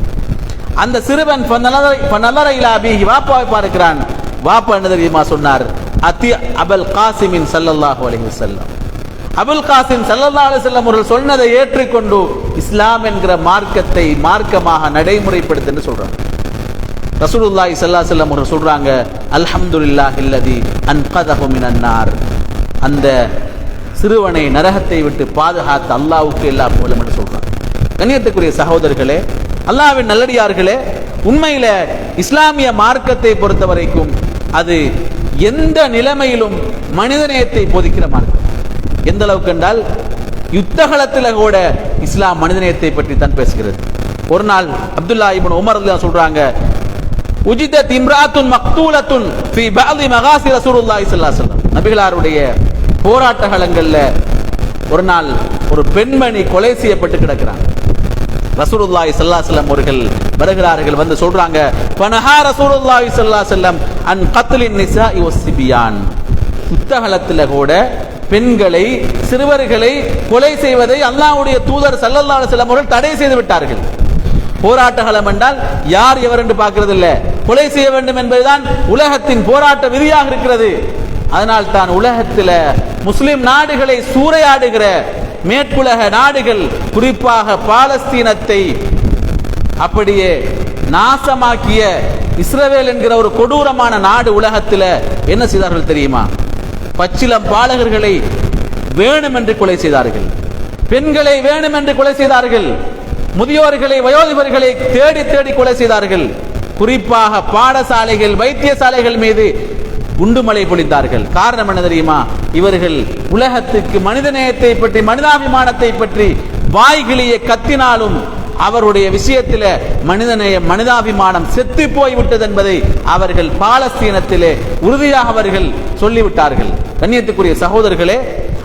Speaker 1: அந்த சிறுவன் ஃபனதர இலா அபீஹி, வாப்பாவை பார்க்கிறான். வாப்பா என்ன தெரியுமா சொன்னார்? அதி அபுல் காசிமின் ஸல்லல்லாஹு அலைஹி வஸல்லம், அபுல் காசிம் ஸல்லல்லாஹு அலைஹி வஸல்லம் அவர்கள் சொன்னதை ஏற்றுக்கொண்டு இஸ்லாம் என்கிற மார்க்கத்தை மார்க்கமாக நடைமுறைப்படுத்துன்னு சொல்றாங்க. ரசூலுல்லாஹி ஸல்லல்லாஹு அலைஹி வஸல்லம் அவர்கள் சொல்றாங்க, அல்ஹம்துலில்லாஹில்லதி அன்கதஹு மினன் நார், அந்த சிறுவனை நரகத்தை விட்டு பாதுகாத்த அல்லாஹ்வுக்கு எல்லா புகழும் என்று சொல்றாங்க. கண்ணியத்துக்குரிய சகோதரர்களே, அல்லாஹ்வின் நல்லடியார்களே, உண்மையில இஸ்லாமிய மார்க்கத்தை பொறுத்த வரைக்கும் அது எந்த நிலைமையிலும் மனிதநேயத்தை போதிக்கிற மார்க்கம். எந்த அளவுக்கு என்றால், யுத்தகலத்தில் கூட இஸ்லாம் மனிதநேயத்தை பற்றி தான் பேசுகிறது. ஒரு நாள் அப்துல்லா இப்னு உமர் சொல்றாங்க, உஜிதத் இம்ராத்துன் மக்தூலத்துன் ஃபீ பஅதி மகாசி ரசூலுல்லாஹி ஸல்லல்லாஹு அலைஹி வஸல்லம், நபிகளாருடைய போராட்ட களங்கள்ல ஒரு நாள் ஒரு பெண்மணி கொலை செய்யப்பட்டு கிடக்கிறாங்க. ரசூலுல்லாஹி ஸல்லல்லாஹு அலைஹி வஸல்லம் அவர்கள் வருகிறார்கள், வந்து சொல்றாங்க, ஃபனஹா ரசூலுல்லாஹி ஸல்லல்லாஹு அலைஹி வஸல்லம் அன் கத்லின் நிசாஇ வஸ்ஸிபியான், யுத்தகலத்தில் கூட பெண்களை சிறுவர்களை கொலை செய்வதை அல்லாஹ்வுடைய தூதர் ஸல்லல்லாஹு அலைஹி வஸல்லம் அவர்கள் தடை செய்து விட்டார்கள். போராட்ட களம் என்றால் யார் எவர் என்று பார்க்கிறது இல்லை, கொலை செய்ய வேண்டும் என்பதுதான் உலகத்தின் போராட்ட விதியாக இருக்கிறது. அதனால் தான் உலகத்தில் முஸ்லிம் நாடுகளை சூறையாடுகிற மேற்குலக நாடுகள், குறிப்பாக பாலஸ்தீனத்தை அப்படியே நாசமாக்கிய இஸ்ரவேல் என்கிற ஒரு கொடூரமான நாடு உலகத்தில் என்ன செய்தார்கள் தெரியுமா? பச்சிலம் பாலகர்களை வேணும் என்று கொலை செய்தார்கள், பெண்களை வேணும் என்று கொலை செய்தார்கள், முதியோர்களை வயோதிபர்களை தேடி தேடி கொலை செய்தார்கள். குறிப்பாக பாடசாலைகள் வைத்தியசாலைகள் மீது குண்டுமலை பொழிந்தார்கள். காரணம் என்ன தெரியுமா? இவர்கள் உலகத்துக்கு மனிதநேயத்தை பற்றி மனிதாபிமானத்தை பற்றி வாய்கிளிய கத்தினாலும் அவருடைய விஷயத்தில் மனிதநேயம் மனிதாபிமானம் செத்து போய்விட்டது என்பதை அவர்கள் பாலஸ்தீனத்திலே உறுதியாக அவர்கள் சொல்லிவிட்டார்கள். கண்ணியத்துக்குரிய சகோதரர்களே,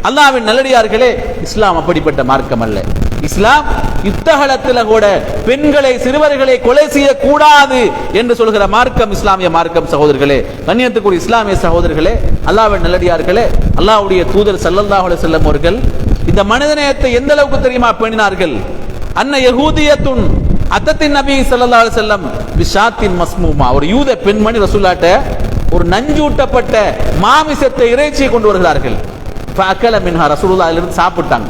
Speaker 1: அல்லாஹ்வின் நல்லடியார்களே, இஸ்லாம் அப்படிப்பட்ட மார்க்கம் அல்ல. இஸ்லாம் யுத்தகலத்தில் கூட பெண்களை சிறுவர்களை கொலை செய்யக்கூடாது என்று சொல்கிற மார்க்கம் இஸ்லாமிய மார்க்கம். சகோதரர்களே, கண்ணியத்துக்குரிய இஸ்லாமிய சகோதரர்களே, அல்லாஹ்வின் நல்லடியார்களே, அல்லாஹ்வுடைய தூதர் ஸல்லல்லாஹு அலைஹி வஸல்லம் அவர்கள் இந்த மனிதநேயத்தை எந்த அளவுக்கு தெரியுமா பேணினார்கள்? அன்ன யஹூதியத்துன் அத்தத்தின் நபி ஸல்லல்லாஹு அலைஹி வஸல்லம் பிஷாத்தின் மஸ்மூமா, ஒரு யூத பெண்மணி ரசூலுல்லாஹ்ட்ட ஒரு நஞ்சூட்டப்பட்ட மாமிசத்தை இறைச்சியை கொண்டு வருகிறார்கள். ஃபஅகல மின்ஹா, ரசூலுல்லாஹ் அதிலிருந்து சாப்பிட்டாங்க.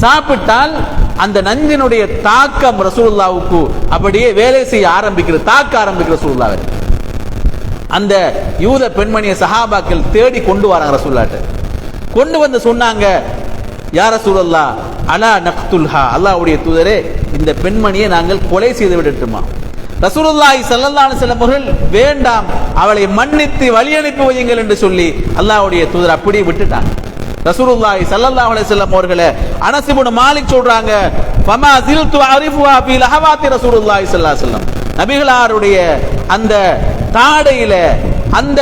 Speaker 1: சாப்பிட்டால் அந்த நஞ்சினுடைய தாக்கம் ரசூலுல்லாஹ்வுக்கு அப்படியே வேலை செய்ய ஆரம்பிக்கிறது, தாக்க ஆரம்பிக்கிற ரசூலுல்லாஹ். அந்த யூத பெண்மணியை சஹாபாக்கள் தேடி கொண்டு வராங்க ரசூலுல்லாஹ்ட்ட. கொண்டு வந்து சொன்னாங்க, யா ரசூலல்லாஹ் அலா நக்துல்ஹா, அல்லாஹ்வுடைய தூதரே, இந்த பெண்மணியை நாங்கள் கொலை செய்து விடட்டுமா? ரசூலுல்லாஹி ஸல்லல்லாஹு அலைஹி வஸல்லம் அவர்கள் வேண்டாம், அவளை மன்னித்து வழி அனுப்பி வையுங்கள் என்று சொல்லி அல்லாஹ்வுடைய தூதர் அப்படியே விட்டுட்டாங்க. ரசூலுல்லாஹி ஸல்லல்லாஹு அலைஹி வஸல்லம் அவர்களே அனஸ் இப்னு மாலிக் சொல்றாங்க, ஃபமா ஸில்து அரிஃபுஹா ஃபீ லஹவாத்தி ரசூலுல்லாஹி ஸல்லல்லாஹு அலைஹி வஸல்லம், நபிகளாருடைய அந்த தாடையில அந்த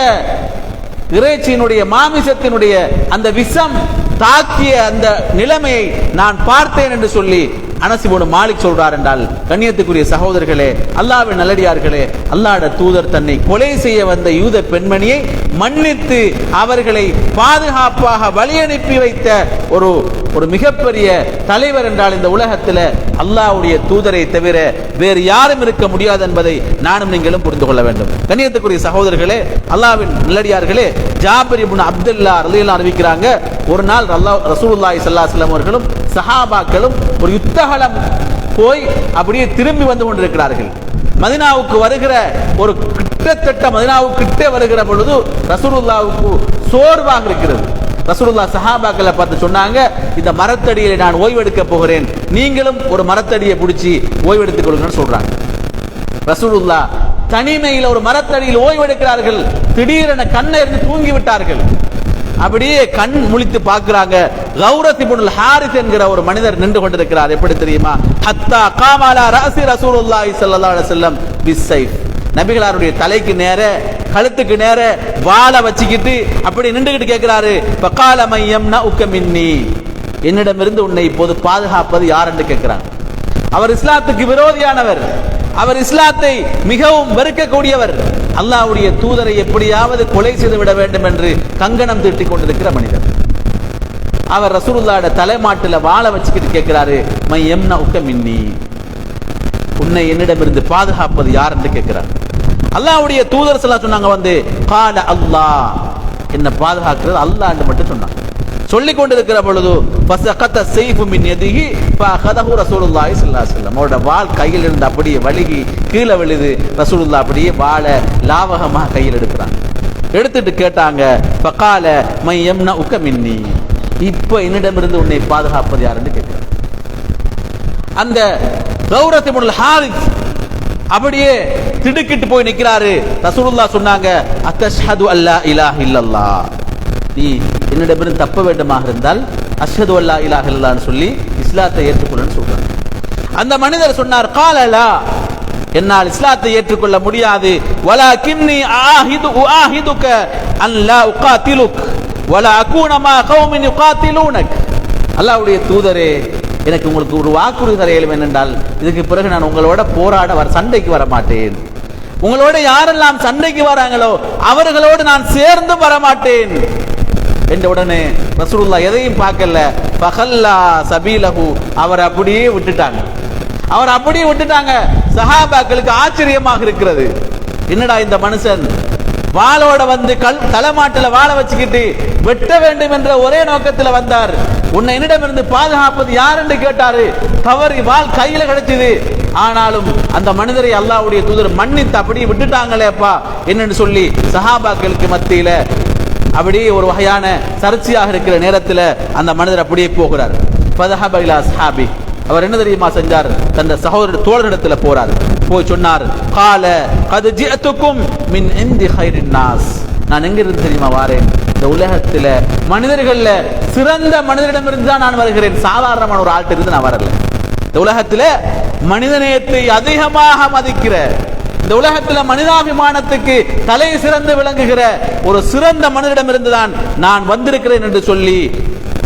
Speaker 1: இறைச்சியினுடைய மாமிசத்தினுடைய அந்த விஷம் தாக்கிய அந்த நிலைமையை நான் பார்த்தேன் என்று சொல்லி அனஸ் இப்னு மாலிக் சொல்றார் என்றால், கண்ணியத்துக்குரிய சகோதரர்களே, அல்லாஹ்வின் நல்லடியார்களே, அல்லாஹ்வுடைய தூதர் தன்னை கொலை செய்ய வந்த யூத பெண்மணியை மன்னித்து அவர்களை பாதுகாப்பாக வழி அனுப்பி வைத்த ஒரு மிகப்பெரிய தலைவர் என்றால் இந்த உலகத்தில் அல்லாஹ்வுடைய தூதரை தவிர வேறு யாரும் இருக்க முடியாது என்பதை நானும் நீங்களும் புரிந்து கொள்ள வேண்டும். கண்ணியத்துக்குரிய சகோதரர்களே, அல்லாஹ்வின் நல்லடியார்களே, ஜாபிர் இப்னு அப்துல்லா ரலியல்லாஹு அன்ஹு அறிவிக்கிறாங்க, ஒரு நாள் ரசூலுல்லாஹி ஸல்லல்லாஹு அலைஹி வஸல்லம் அவர்களும் சஹாபாக்களும் ஒரு யுத்தகலம் போய் அப்படியே திரும்பி வந்து கொண்டிருக்கிறார்கள். மதீனாவுக்கு வருகிற ஒரு கிட்டத்தட்ட மதீனாவுக்கு கிட்டே வருகிற பொழுது ரசூலுல்லாஹ்வுக்கு சோர்வாக இருக்கிறது. ரசூலுல்லாஹ் சஹாபாக்களை பார்த்து சொன்னாங்க, இந்த மரத்தடியில நான் ஓய்வெடுக்க போகிறேன், நீங்களும் ஒரு மரத்தடியை பிடிச்சி ஓய்வெடுத்துக் கொள்ளுங்கன்னு சொல்றாங்க. ரசூலுல்லாஹ் தனிமையில் ஒரு மரத்தடியில் ஓய்வெடுக்கிறார்கள். திடீரென கண்ணை இருந்து தூங்கி விட்டார்கள். அப்படியே கண் முழித்து பார்க்கிறாங்க. கௌரத் இப்னுல் ஹாரிஸ் என்கிற ஒரு மனிதர் நின்று கொண்டிருக்கிறார். எப்படி தெரியுமா? ஹத்தா காமலா ரஸி ரசூலுல்லாஹி ஸல்லல்லாஹு அலைஹி வஸல்லம் பிஸ்ஸைஃப், நபிகளாருடைய தலைக்கு நேர கழுத்துக்கு நேர வாளை வச்சுக்கிட்டு அப்படி நின்றுகிட்டு கேட்கிறாரு, ஃபகால மையம்னா உக்க மின்னி, என்னிடமிருந்து உன்னை இப்போது பாதுகாப்பது யார் என்று கேட்கிறாங்க. அவர் இஸ்லாத்துக்கு விரோதியானவர், அவர் இஸ்லாத்தை மிகவும் வெறுக்கக்கூடியவர், அல்லாஹ்வுடைய தூதரை எப்படியாவது கொலை செய்து விட வேண்டும் என்று கங்கணம் தீட்டிக் கொண்டிருக்கிற மனிதர். அவர் ரசூலுல்லாஹ்வுடைய தலைமாட்டில் வாளை வச்சுக்கிட்டு கேட்கிறாரு, மையம்னா உக்க மின்னி, உன்னை என்னிடமிருந்து பாதுகாப்பது யார் என்று கேட்கிறார். அல்லாஹ்வுடைய தூதர் ஸல்லல்லாஹு சொன்னாங்க வந்து கால அல்லாஹ், என்ன பாதுகாக்கிறது அல்லாஹ் என்று மட்டும் சொன்னாங்க. சொல்லிக் கொண்டிருக்கிற பொழுது ஃபஸகத ஸைஃபு மின் யதிஹி ஃபஅഖதஹு ரசூலுல்லாஹி ஸல்லல்லாஹு அலைஹி வஸல்லம், அவருடைய வாள் கையில் இருந்து அப்படியே வழுகி கீழே விழுது. ரசூலுல்லாஹ் அப்படியே வாளை லாவகமாக கையில் எடுக்கிறாங்க. எடுத்துட்டு கேட்டாங்க, ஃபகால மையம்னா உக்க மின்னி, இப்போ என்னிடமிருந்து உன்னை பாதுகாப்பது யார் என்று கேட்கிறார். அந்த கௌரத் இப்னுல் ஹாரிஸ் அப்படியே திடுக்கிட்டு போய் நிற்கிறாரு. ரசூலுல்லாஹ் சொன்னாங்க, அத்தஷ்ஹது அல்லா இலாஹ இல்லல்லாஹ், நீ என்னிடமிருந்து தப்ப வேண்டுமாக இருந்தால் அஷ்ஹது அல்லா இலாஹ இல்லல்லாஹ்னு சொல்லி இஸ்லாத்தை ஏற்றுக்கொள்ளன்னு சொல்றாங்க. அந்த மனிதர் சொன்னார், காலலா, என்னால் இஸ்லாத்தை ஏற்றுக்கொள்ள முடியாது, வலாகின்னி ஆஹிதுக அன் லா உகாதிலுக் வலா அகூன மா கௌமின் யுகாதிலூனக், அல்லாஹ்வுடைய தூதரே, எனக்கு உங்களுக்கு ஒரு வாக்குறுதி தர இயலும் என்னென்றால், இதுக்கு பிறகு நான் உங்களோட போராட சண்டைக்கு வர மாட்டேன், உங்களோட யாரெல்லாம் சண்டைக்கு வராங்களோ அவர்களோடு நான் சேர்ந்து வர மாட்டேன் என்ற உடனே ரசூலுல்லாஹ் எதையும் பார்க்கல, ஃபகல்லா சபீலஹு, அவர் அப்படியே விட்டுட்டாங்க. அவர் அப்படியே விட்டுட்டாங்க. சஹாபாக்களுக்கு ஆச்சரியமாக இருக்கிறது, என்னடா இந்த மனுஷன் வாளோட வந்து தலைமாட்டில் வாழ வச்சுக்கிட்டு வெட்ட வேண்டும் என்ற ஒரே நோக்கத்தில் வந்தார், உன்னை என்னிடமிருந்து பாதுகாப்பது யார் என்று கேட்டாரு. தவறி வாள் கையில கிடைச்சது. ஆனாலும் அந்த மனிதரை அல்லாஹ்வுடைய தூதர் மன்னித்து அப்படியே விட்டுட்டாங்களேப்பா என்னன்னு சொல்லி சஹாபாக்களுக்கு மத்தியில அப்படியே ஒரு வகையான சர்ச்சையாக இருக்கிற நேரத்தில் அந்த மனிதர் அப்படியே போகிறார். ஃபதஹப இலா அஸ்ஹாபி, அவர் என்ன தெரியுமா செஞ்சார்? தன் சகோதர தோழரிடத்தில் போறார். போய் சொன்னார், கால கது ஜிஅத்துக்கும் மின் இந்தி கைரின் நாஸ், நான் எங்கிருந்து தெரியுமா வாரேன்? இந்த உலகத்துல மனிதர்கள்ல சிறந்த மனிதரிடமிருந்து தான் நான் வருகிறேன், சாதாரணமான ஒரு ஆள்கிட்ட இருந்து நான் வரல. இந்த உலகத்துல மனிதநேயத்தை அதிகமாக மதிக்கிற, இந்த உலகத்துல மனிதாபிமானத்துக்கு தலை சிறந்து விளங்குகிற ஒரு சிறந்த மனிதரிடமிருந்து தான் நான் வந்திருக்கிறேன் என்று சொல்லி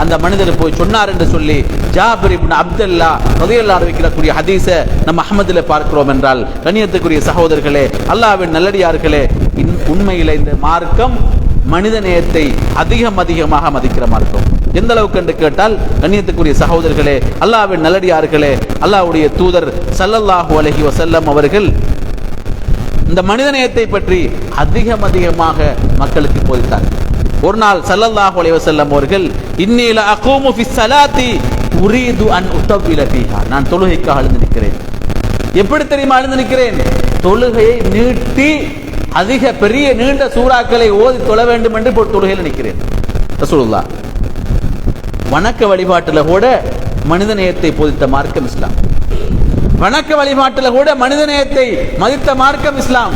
Speaker 1: அந்த மனிதர் போய் சொன்னார் என்று சொல்லி ஜாபிர் இப்னு அப்துல்லா ரலியல்லாஹு அன்ஹு அறிவிக்கக்கூடிய ஹதீஸை நம்ம அஹ்மதிலே பார்க்கிறோம். என்றால் கண்ணியத்துக்குரிய சகோதரர்களே, அல்லாஹ்வின் நல்லடியார்களே, உண்மையிலே இந்த மார்க்கம் மனிதநேயத்தை அதிகமாக மதிக்கிற மார்க்கம். எந்த அளவுக்கு என்று கேட்டால், கண்ணியத்துக்குரிய சகோதரர்களே, அல்லாஹ்வின் நல்லடியார்களே, அல்லாஹ்வுடைய தூதர் ஸல்லல்லாஹு அலைஹி வஸல்லம் அவர்கள் இந்த மனிதநேயத்தை பற்றி அதிகமாக மக்களுக்கு போதித்தார். ஒரு நாள் ஸல்லல்லாஹு அலைஹி வஸல்லம் அவர்கள், இன்னி லா அகூமு ஃபி ஸலாத்தி உரீது அன் உதவ்வில ஃபீஹா, நான் தொழுகைக்காக எழுந்து நிற்கிறேன். எப்படி தெரியுமா எழுந்து நிற்கிறேன்? தொழுகையை நீட்டி அதிக பெரிய நீண்ட சூறாக்களை ஓதி தொழ வேண்டும் என்று தொழுகையில் நிற்கிறேன். ரசூலுல்லாஹ் வணக்க வழிபாட்டில் கூட மனிதநேயத்தை போதித்த மார்க்கம் இஸ்லாம். வணக்க வழிபாட்டில் கூட மனிதநேயத்தை மதித்த மார்க்கம் இஸ்லாம்.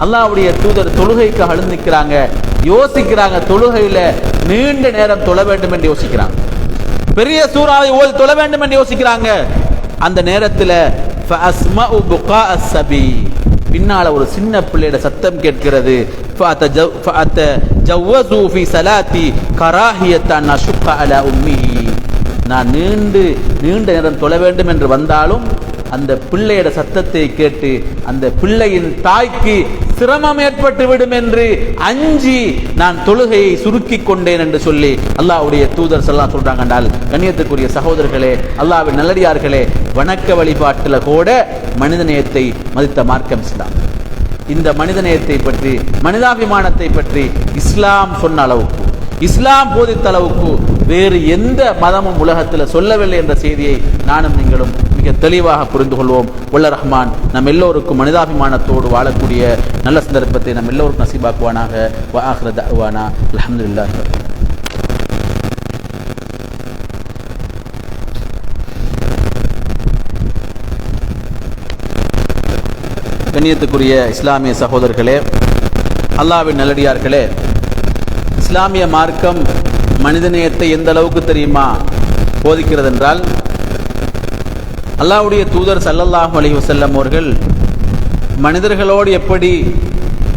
Speaker 1: அல்லாஹ்வுடைய தூதர் தொழுகைக்கு எழுந்து நிற்கிறாங்க, யோசிக்கிறாங்க, தொழுகையில நீண்ட நேரம் தொழ வேண்டும் என்று யோசிக்கிறாங்க, பெரிய சூறாவை ஓதி தொழ வேண்டும் என்று யோசிக்கிறாங்க. அந்த நேரத்தில் ஃபஅஸ்மஉ புகா அஸ்ஸபி, பின்னால ஒரு சின்ன பிள்ளையோட சத்தம் கேட்கிறது. ஃபஅத்தஜவ்வஸு ஃபீ ஸலாத்தி கராஹியத்தன் அஷுக்க அலா உம்மிஹி, நான் நீண்ட நேரம் தொழ வேண்டும் என்று வந்தாலும் அந்த பிள்ளையோட சத்தத்தை கேட்டு அந்த பிள்ளையின் தாய்க்கு சிரமம் ஏற்பட்டு விடும் என்று அஞ்சி நான் தொழுகையை சுருக்கி கொண்டேன் என்று சொல்லி அல்லாஹ்வுடைய தூதர் ஸல்லல்லாஹு சொல்றாங்க. என்றால் கண்ணியத்துக்குரிய சகோதரர்களே, அல்லாஹ்வின் நல்லடியார்களே, வணக்க வழிபாட்டில் கூட மனிதநேயத்தை மதித்த மார்க்கம் இஸ்லாம். இந்த மனிதநேயத்தை பற்றி, மனிதாபிமானத்தை பற்றி இஸ்லாம் சொன்ன அளவுக்கு, இஸ்லாம் போதித்த அளவுக்கு வேறு எந்த மதமும் உலகத்தில் சொல்லவில்லை என்ற செய்தியை நானும் நீங்களும் மிக தெளிவாக புரிந்து கொள்வோம். வல்ல ரஹ்மான் நம் எல்லோருக்கும் மனிதாபிமானத்தோடு வாழக்கூடிய நல்ல சந்தர்ப்பத்தை நம் எல்லோருக்கும் நசீபாக்குவானாக. வ ஆகிர தஅவானா அல்ஹம்துலில்லாஹி. கண்ணியத்துக்குரிய இஸ்லாமிய சகோதரர்களே, அல்லாஹ்வின் நல்லடியார்களே, இஸ்லாமிய மார்க்கம் மனிதநேயத்தை எந்த அளவுக்கு தெரியுமா போதிக்கிறது என்றால், அல்லாஹ்வுடைய தூதர் ஸல்லல்லாஹு அலைஹி வஸல்லம் அவர்கள் மனிதர்களோடு எப்படி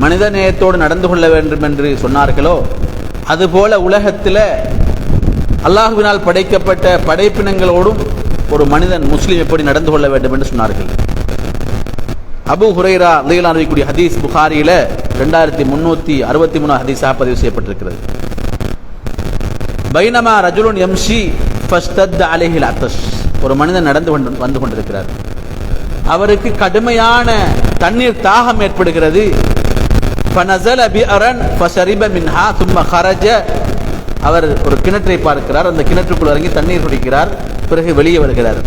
Speaker 1: மனிதநேயத்தோடு நடந்து கொள்ள வேண்டும் என்று சொன்னார்களோ, அதுபோல உலகத்தில் அல்லாஹ்வினால் படைக்கப்பட்ட படைப்பினங்களோடும் ஒரு மனிதன் முஸ்லீம் எப்படி நடந்து கொள்ள வேண்டும் என்று சொன்னார்கள். அபூ ஹுரைரா ரலியல்லாஹு அன்ஹு கூடிய ஹதீஸ் புகாரியில 2363 ஹதீஸாக பதிவு செய்யப்பட்டிருக்கிறது. பைனமா ரஜுலுன் யம்ஷி ஃபஸ்தத் அலைஹில் அத்தஷ், ஒரு மனிதன் நடந்து வந்து கொண்டிருக்கிறார். அவருக்கு கடுமையான தண்ணீர் தாகம் ஏற்படுகிறது. ஃபனஸல பிஅரன் ஃபஷரிப மின்ஹா தும்ம ஹரஜ, அவர் ஒரு கிணற்றை பார்க்கிறார், அந்த கிணற்றுக்குள் இறங்கி தண்ணீர் குடிக்கிறார், பிறகு வெளியே வருகிறார்.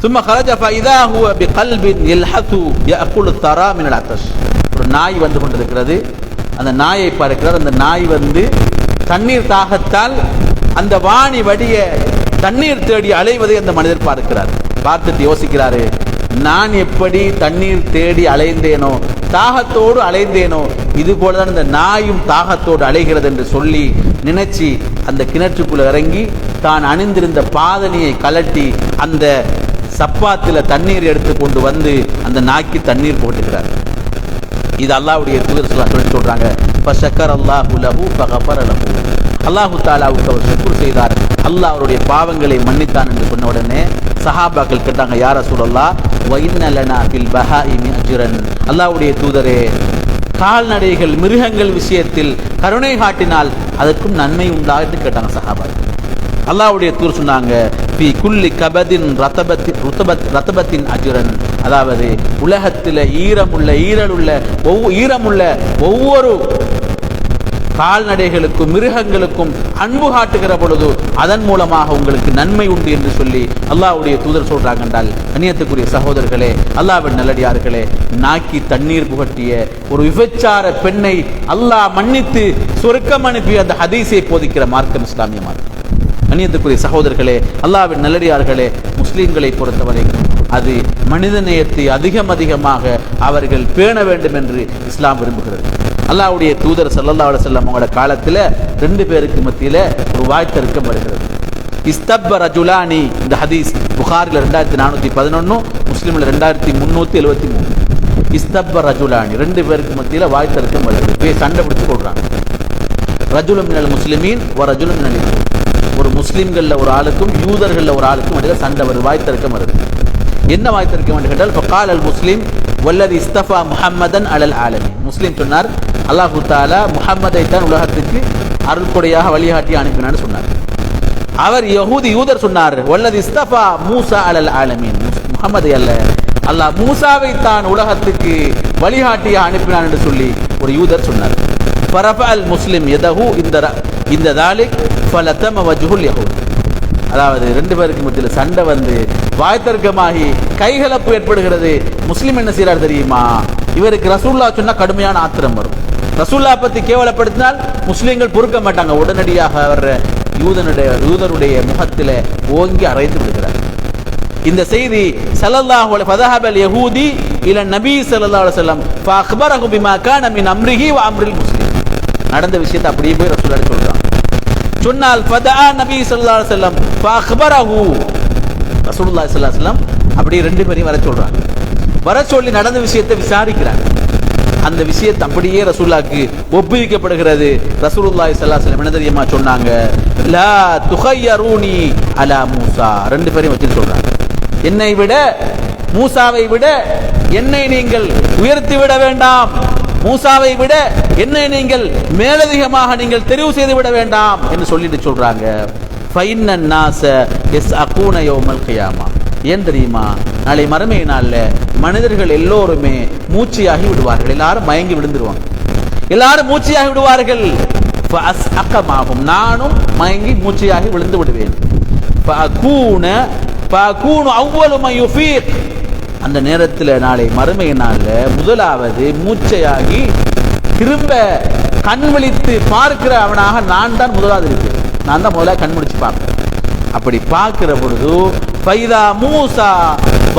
Speaker 1: தும்ம ஹரஜ ஃபஇதா ஹுவ பிகல்பின் யல்ஹது யஅகுலு தரா மினல் அத்தஷ், ஒரு நாய் வந்து கொண்டிருக்கிறது. அந்த நாயை பார்க்கிறார். அந்த நாய் வந்து தண்ணீர் தாகத்தால் அந்த வாணி வடிய தண்ணீர் தேடி அலைவதை அந்த மனிதர் பார்க்கிறார். பார்த்துட்டு யோசிக்கிறாரு, நான் எப்படி தண்ணீர் தேடி அலைந்தேனோ, தாகத்தோடு அலைந்தேனோ, இது போலதான் இந்த நாயும் தாகத்தோடு அலைகிறது என்று சொல்லி நினைச்சு அந்த கிணற்றுக்குள்ள இறங்கி தான் அணிந்திருந்த பாதணியை கலட்டி அந்த சப்பாத்தில் தண்ணீர் எடுத்து கொண்டு வந்து அந்த நாய்க்கு தண்ணீர் போட்டுக்கிறார். இது அல்லாஹ்வுடைய தூதர் சொல்லி சொல்றாங்க. ஃபஷக்கர அல்லாஹு லஹு ஃபகஃபர லஹு, அல்லாஹ் தஆலாவுக்கு அவர் ஷுக்ர் செய்தார், அல்லாஹ் அவருடைய பாவங்களை மன்னித்தான் என்று சொன்ன உடனே சஹாபாக்கள் கேட்டாங்க, யா ரசூலல்லாஹ் வ இன்ன லனா ஃபில் பஹாயிமி அஜ்ரன், அல்லாஹ்வுடைய தூதரே, கால்நடைகள் மிருகங்கள் விஷயத்தில் கருணை காட்டினால் அதற்கும் நன்மை உண்டா என்று கேட்டாங்க சஹாபாக்கள். அல்லாஹ்வுடைய தூதர் சொன்னாங்க, ஃபி குல்லி கபதின் ரதபத்தின் அஜ்ரன், அதாவது உலகத்தில் ஈரமுள்ள ஒவ்வொரு கால்நடைகளுக்கும் மிருகங்களுக்கும் அன்பு காட்டுகிற பொழுது அதன் மூலமாக உங்களுக்கு நன்மை உண்டு என்று சொல்லி அல்லாஹ்வுடைய தூதர் சொல்றாங்க என்றால், கண்ணியத்துக்குரிய சகோதரர்களே, அல்லாஹ்வின் நல்லடியார்களே, நாக்கி தண்ணீர் புகட்டிய ஒரு விபச்சார பெண்ணை அல்லாஹ் மன்னித்து சொர்க்கம் அனுப்பிய அந்த ஹதீஸை போதிக்கிற மார்க்கம் இஸ்லாமிய மார்க்கம். கண்ணியத்துக்குரிய சகோதரர்களே, அல்லாஹ்வின் நல்லடியார்களே, முஸ்லீம்களை பொறுத்தவரை அது மனிதநேயத்தை அதிகமாக அவர்கள் பேண வேண்டும் என்று இஸ்லாம் விரும்புகிறது. அல்லாஹ்வுடைய தூதர் ஸல்லல்லாஹு அலைஹி வஸல்லம் அவங்களோட காலத்தில் 2 பேருக்கு மத்தியில் ஒரு வாய்த்தர்க்கம் வருகிறது. இஸ்தப்ப ரஜுலானி, இந்த ஹதீஸ் புகாரில் 2411, முஸ்லிமில் 2373. இஸ்தப்ப ரஜுலானி, 2 பேருக்கு மத்தியில் வாய்த்தர்க்கம் வருகிறது, சண்டை பிடிச்சு கொள்றாங்க. ரஜுலும் மினல் முஸ்லிமீன் வ ரஜுலும் மினல் யஹூத், ஒரு முஸ்லிம்கள்ல ஒரு ஆளுக்கும் யூதர்கள்ல ஒரு ஆளுக்கும் இடையில சண்டை வருது, வாய்த்தர்க்கம் வருது. என்ன வாய்த்தர்க்கம் என்று கேட்டால், ஃபகால் அல் முஸ்லிம் வல்லதி இஸ்தஃபா முஹம்மதன் அலல் ஆலமீன், முஸ்லிம் சொன்னார், அல்லாஹ் தஆலா முஹம்மதை தான் உலகத்துக்கு அருள்கொடையாக வழிகாட்டி அனுப்பினான்னு சொன்னார். அவர் யூதர் சொன்னார், வல்லதி இஸ்தஃபா மூசா அலல் ஆலமீன், முஹம்மதை அல்ல, அல்லாஹ் மூசாவை தான் உலகத்துக்கு வழிகாட்டியாக அனுப்பினான் என்று சொல்லி ஒரு யூதர் சொன்னார். ஃபரஃப அல் முஸ்லிம் யதஹு இந்த தாலிக் ஃபலதம வஜ்ஹுல் யஹூத், அதாவது 2 பேருக்கு மத்தியில் சண்டை வந்து வாய்த்தர்க்கமாகி கைகலப்பு ஏற்படுகிறது. முஸ்லிம் என்ன செய்யறாரு தெரியுமா, இவருக்கு ரசூலுல்லாஹ் சொன்னா கடுமையான ஆத்திரம் வரும். ரசூலுல்லாஹ் பத்தி கேவலப்படுத்தினால் முஸ்லிம்கள் பொறுக்க மாட்டாங்க, உடனடியாக அவர் யூதருடைய முகத்தில் ஓங்கி அரைத்து விடுகிறார். இந்த செய்தி ஸல்லல்லாஹு அலைஹி ஃபதஹபல் யஹூதி இல நபி ஸல்லல்லாஹு அலைஹி வஸல்லம் ஃபஅக்பரஹு பிமா கான மின் அம்ரிஹி வ அம்ரில் முஸ்லிம், நடந்த விஷயத்தை அப்படியே போய் ரசூலுல்லாஹ் சொல்றாங்க. சொன்னால் ஃபதா நபி ஸல்லல்லாஹு அலைஹி வஸல்லம் ஃபஅக்பரஹு, ரசூலுல்லாஹி ஸல்லல்லாஹு அலைஹி வஸல்லம் அப்படியே 2 பேரையும் வர சொல்றாங்க. வர சொல்லி நடந்த விஷயத்தை விசாரிக்கிறாங்க. அந்த விஷயத்தை அப்படியே ரசூலுல்லாஹ்க்கு ஒப்புவிக்கப்படுகிறது. ரசூலுல்லாஹி ஸல்லல்லாஹு அலைஹி வஸல்லம் என்ன தெரியுமா சொன்னாங்க, லா துகய்யரூனி அலா மூசா, 2 பேரையும் வச்சு சொல்றாங்க, என்னை விட மூசாவை விட என்னை நீங்கள் உயர்த்தி விட வேண்டாம், மூசாவை விட என்னை நீங்கள் மேலதிகமாக நீங்கள் தெரிவு செய்து விட வேண்டாம் என்று சொல்லிட்டு சொல்றாங்க. ஃபைன்னன் நாஸ யஸ்அகூன யௌமல் கியாமா, ஏன் தெரியுமா, நாளை மறுமை நாளில் மனிதர்கள் எல்லோருமே மூச்சியாகி விடுவார்கள், எல்லாரும் மயங்கி விழுந்துருவாங்க, எல்லாரும் மூச்சியாகி விடுவார்கள். ஃபஅஸ்அகமாகும், நானும் மயங்கி மூச்சியாகி விழுந்து விடுவேன். ஃபஅகூனு அவ்வலு மன் யுஃபீக், அந்த நேரத்தில் நாளை மறுமை நாளில் முதலாவது மூச்சையாகி திரும்ப கண் விழித்து பார்க்கிற அவனாக நான் தான் முதலாவது இருக்கிறேன், நான் தான் முதல்ல கண் முடிச்சு பார்ப்பேன். அப்படி பார்க்கிற பொழுது ஃபைதா மூசா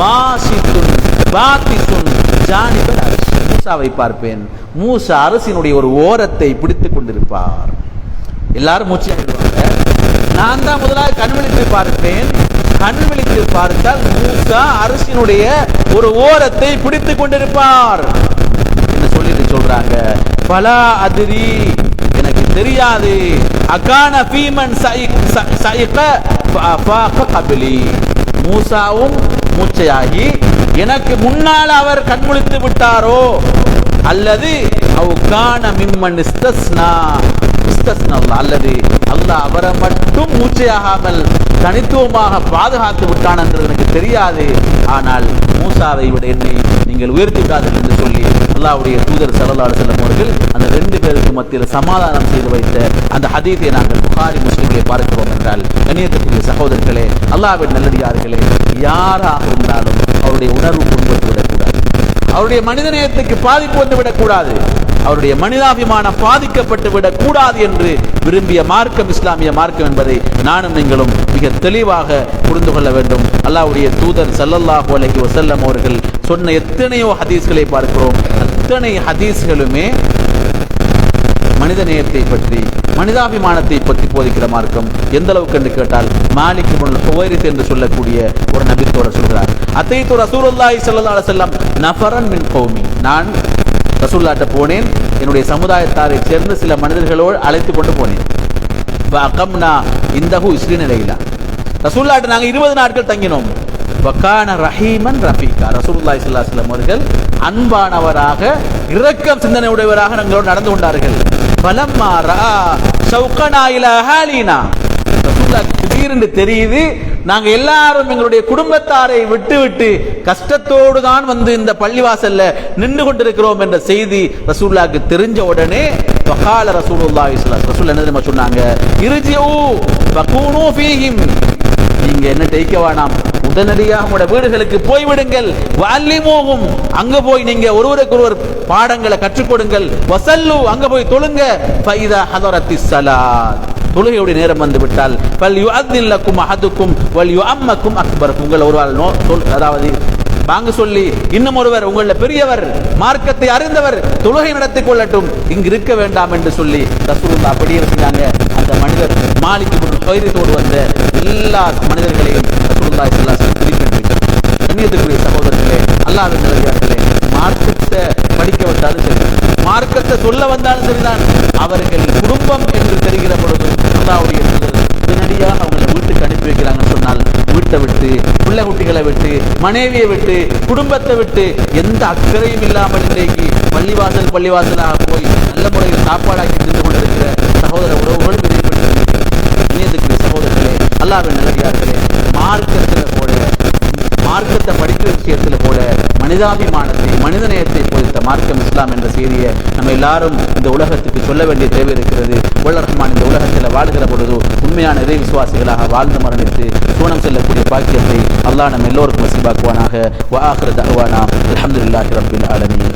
Speaker 1: பாசித்துன் பாத்திசுன் ஜானிபல் அர்ஷ், மூசாவை பார்ப்பேன். மூசா அரசினுடைய ஒரு ஓரத்தை பிடித்துக் கொண்டிருப்பார். எல்லாரும் மூச்சியாகிடுவாங்க. நான் தான் முதலாக கண் விழித்து பார்ப்பேன். கண் விழித்து பார்த்தால் மூசா அரசினுடைய ஒரு ஓரத்தை பிடித்துக் கொண்டிருப்பார் என்று சொல்லிட்டு சொல்றாங்க. பலா அதிரி, எனக்கு தெரியாது. அகான ஃபீமன் சைக ஃபஃபாக கபிலி, மூசாவும் மூச்சையாகி எனக்கு முன்னால் அவர் கண்முழித்து விட்டாரோ, அல்லது அவுகான மிம்மன் இஸ்தஸ்னா அல்லது அல்லாஹ் அவரை மட்டும் மூச்சையாகாமல் தனித்துவமாக பாதுகாத்து விட்டான் என்று எனக்கு தெரியாது. ஆனால் மூசாவை விட என்னை நீங்கள் உயர்த்தி விடாதீர்கள் என்று சொல்லி அல்லாஹ்வுடைய தூதர் ஸல்லல்லாஹு அலைஹி வஸல்லம் அவர்கள் அந்த ரெண்டு பேருக்கு மத்தியில் சமாதானம் செய்து வைத்த அந்த ஹதீஸை நாங்கள் புகாரி முஸ்லிமிலே பார்க்கிறோம் என்றால், கண்ணியத்துக்குரிய சகோதரர்களே, அல்லாஹ்வின் நல்லடியார்களே, யாராக இருந்தாலும் அவருடைய உணர்வு புண்பட்டு விடக்கூடாது. அவருடைய மனிதநேயத்துக்கு பாதிப்பு வந்து விடக்கூடாது. அவருடைய மனிதாபிமானம் பாதிக்கப்பட்டு விடக்கூடாது என்று விரும்பிய மார்க்கம் இஸ்லாமிய மார்க்கம் என்பதை நானும் நீங்களும் மிக தெளிவாக புரிந்து கொள்ள வேண்டும். அல்லாஹ்வுடைய தூதர் ஸல்லல்லாஹு அலைஹி வஸல்லம் அவர்கள் சொன்ன எத்தனையோ ஹதீஸ்களை பார்க்கிறோம். அத்தனை ஹதீஸ்களுமே மனிதநேயத்தை பற்றி, மனிதாபிமானத்தை பற்றி போதிக்கிற மார்க்கம். எந்த அளவுக்கு என்று கேட்டால், மாலிக் இப்னு ஹுவைரித் என்று சொல்லக்கூடிய ஒரு நபித்தோட சொல்கிறார், அத்தைத்து ரசூலுல்லாஹி ஸல்லல்லாஹு அலைஹி வஸல்லம் நஃபரன் மின் கௌமி, நான் ரசூலுல்லாஹ்ட்ட போனேன், என்னுடைய சமுதாயத்தாரை சேர்ந்து சில மனிதர்களோடு அழைத்து கொண்டு போனேன். வஅகம்னா இந்தஹு 20 லைலா, ரசூலுல்லாஹ்ட்ட நாங்கள் 20 நாட்கள் தங்கினோம். வகான ரஹீமன் ரஃபீகா, ரசூலுல்லாஹி ஸல்லல்லாஹு அலைஹி வஸல்லம் அவர்கள் அன்பானவராக, இரக்கம் சிந்தனையுடையவராக எங்களோடு நடந்து கொண்டார்கள். பலம்மா ரஆ ஷௌகனா இலா ஹாலினா, ரசூலுல்லாஹ்க்கு திடீரென்று தெரியுது நாங்க எல்லாரும் எங்களுடைய குடும்பத்தாரை விட்டு கஷ்டத்தோடு தான் வந்து இந்த பள்ளிவாசல்ல நின்று கொண்டிருக்கிறோம் என்ற செய்தி ரசூலுல்லாஹ்க்கு தெரிஞ்ச உடனே வகால ரசூலுல்லாஹி ஸல்லல்லாஹு அலைஹி வஸல்லம், ரசூல் என்ன தெரியுமா சொன்னாங்க, இர்ஜிஉ ஃபகூனு ஃபீஹிம், நீங்க என்ன டேக்க வேணாம், உடனடியாக உங்களுடைய வீடுகளுக்கு போய்விடுங்கள். வஅல்லிமூஹும், அங்க போய் நீங்க ஒருவருக்கொருவர் பாடங்களை கற்றுக் கொடுங்கள். வஸல்லு, அங்க போய் தொழுங்க. ஃபைதா ஹதரத்திஸ் ஸலாத், தொழுகையுடைய நேரம் வந்து விட்டால் ஃபல் யுஅத்தின் லக்கும் அஹதுக்கும் வல் யுஅம்மக்கும் அக்பருக்கும், உங்கள் ஒருவர் அதாவது வாங்க சொல்லி இன்னும் ஒருவர் உங்கள பெரியவர் மார்க்கத்தை அறிந்தவர் தொழுகை நடத்திக் கொள்ளட்டும், இங்கு இருக்க வேண்டாம் என்று சொல்லி ரசூலுல்லாஹ் அப்படியே செஞ்சாங்க. அந்த மனிதர் மாலிக் இப்னு ஹுவைரித்தோடு வந்த எல்லா மனிதர்களையும் ரசூலுல்லாஹி ஸல்லல்லாஹு அலைஹி வஸல்லம் பிரிக்கின்றார். கண்ணியத்துக்குரிய சகோதரர்களே, அல்லாஹ்வின் நல்லடியார்களே, மார்க்கத்தை படிக்க வந்தாலும் சரி, மார்க்கத்தை சொல்ல வந்தாலும் சரிதான், அவர்கள் குடும்பம் என்று தெரிகிற பொழுது அல்லாஹ்வுடைய உடனடியாக அவங்களை வீட்டுக்கு அனுப்பி வைக்கிறாங்கன்னு சொன்னால், வீட்டை விட்டு, பிள்ளை குட்டிகளை விட்டு, மனைவியை விட்டு, குடும்பத்தை விட்டு எந்த அக்கறையும் இல்லாமல் இன்றைக்கு பள்ளிவாசலாக போய் நல்ல முறையில் சாப்பாடாக்கி தின்று கொண்டிருக்கிற சகோதர உறவுகளும் இணையத்துக்குரிய சகோதரர்களே, அல்லாஹ்வின் நல்லடியார்களே, மார்க்கத்தை படிக்கிற விஷயத்தில் கூட மனிதாபிமானத்தை, மனிதநேயத்தை போதித்த மார்க்கம் இஸ்லாம் என்ற செய்தியை நம்ம எல்லாரும் இந்த உலகத்துக்கு சொல்ல வேண்டிய தேவை இருக்கிறது. வல்லர் ரஹ்மான் இந்த உலகத்தில் வாழ்கிற பொழுது உண்மையான இறை விசுவாசிகளாக வாழ்ந்து மரணித்து சூனம் செல்லக்கூடிய பாக்கியத்தை அல்லாஹ் நம்ம எல்லோருக்கும் நசீபாக்குவானாக. வ ஆகிரு தஅவானா அல்ஹம்துலில்லாஹி ரப்பில் ஆலமீன்.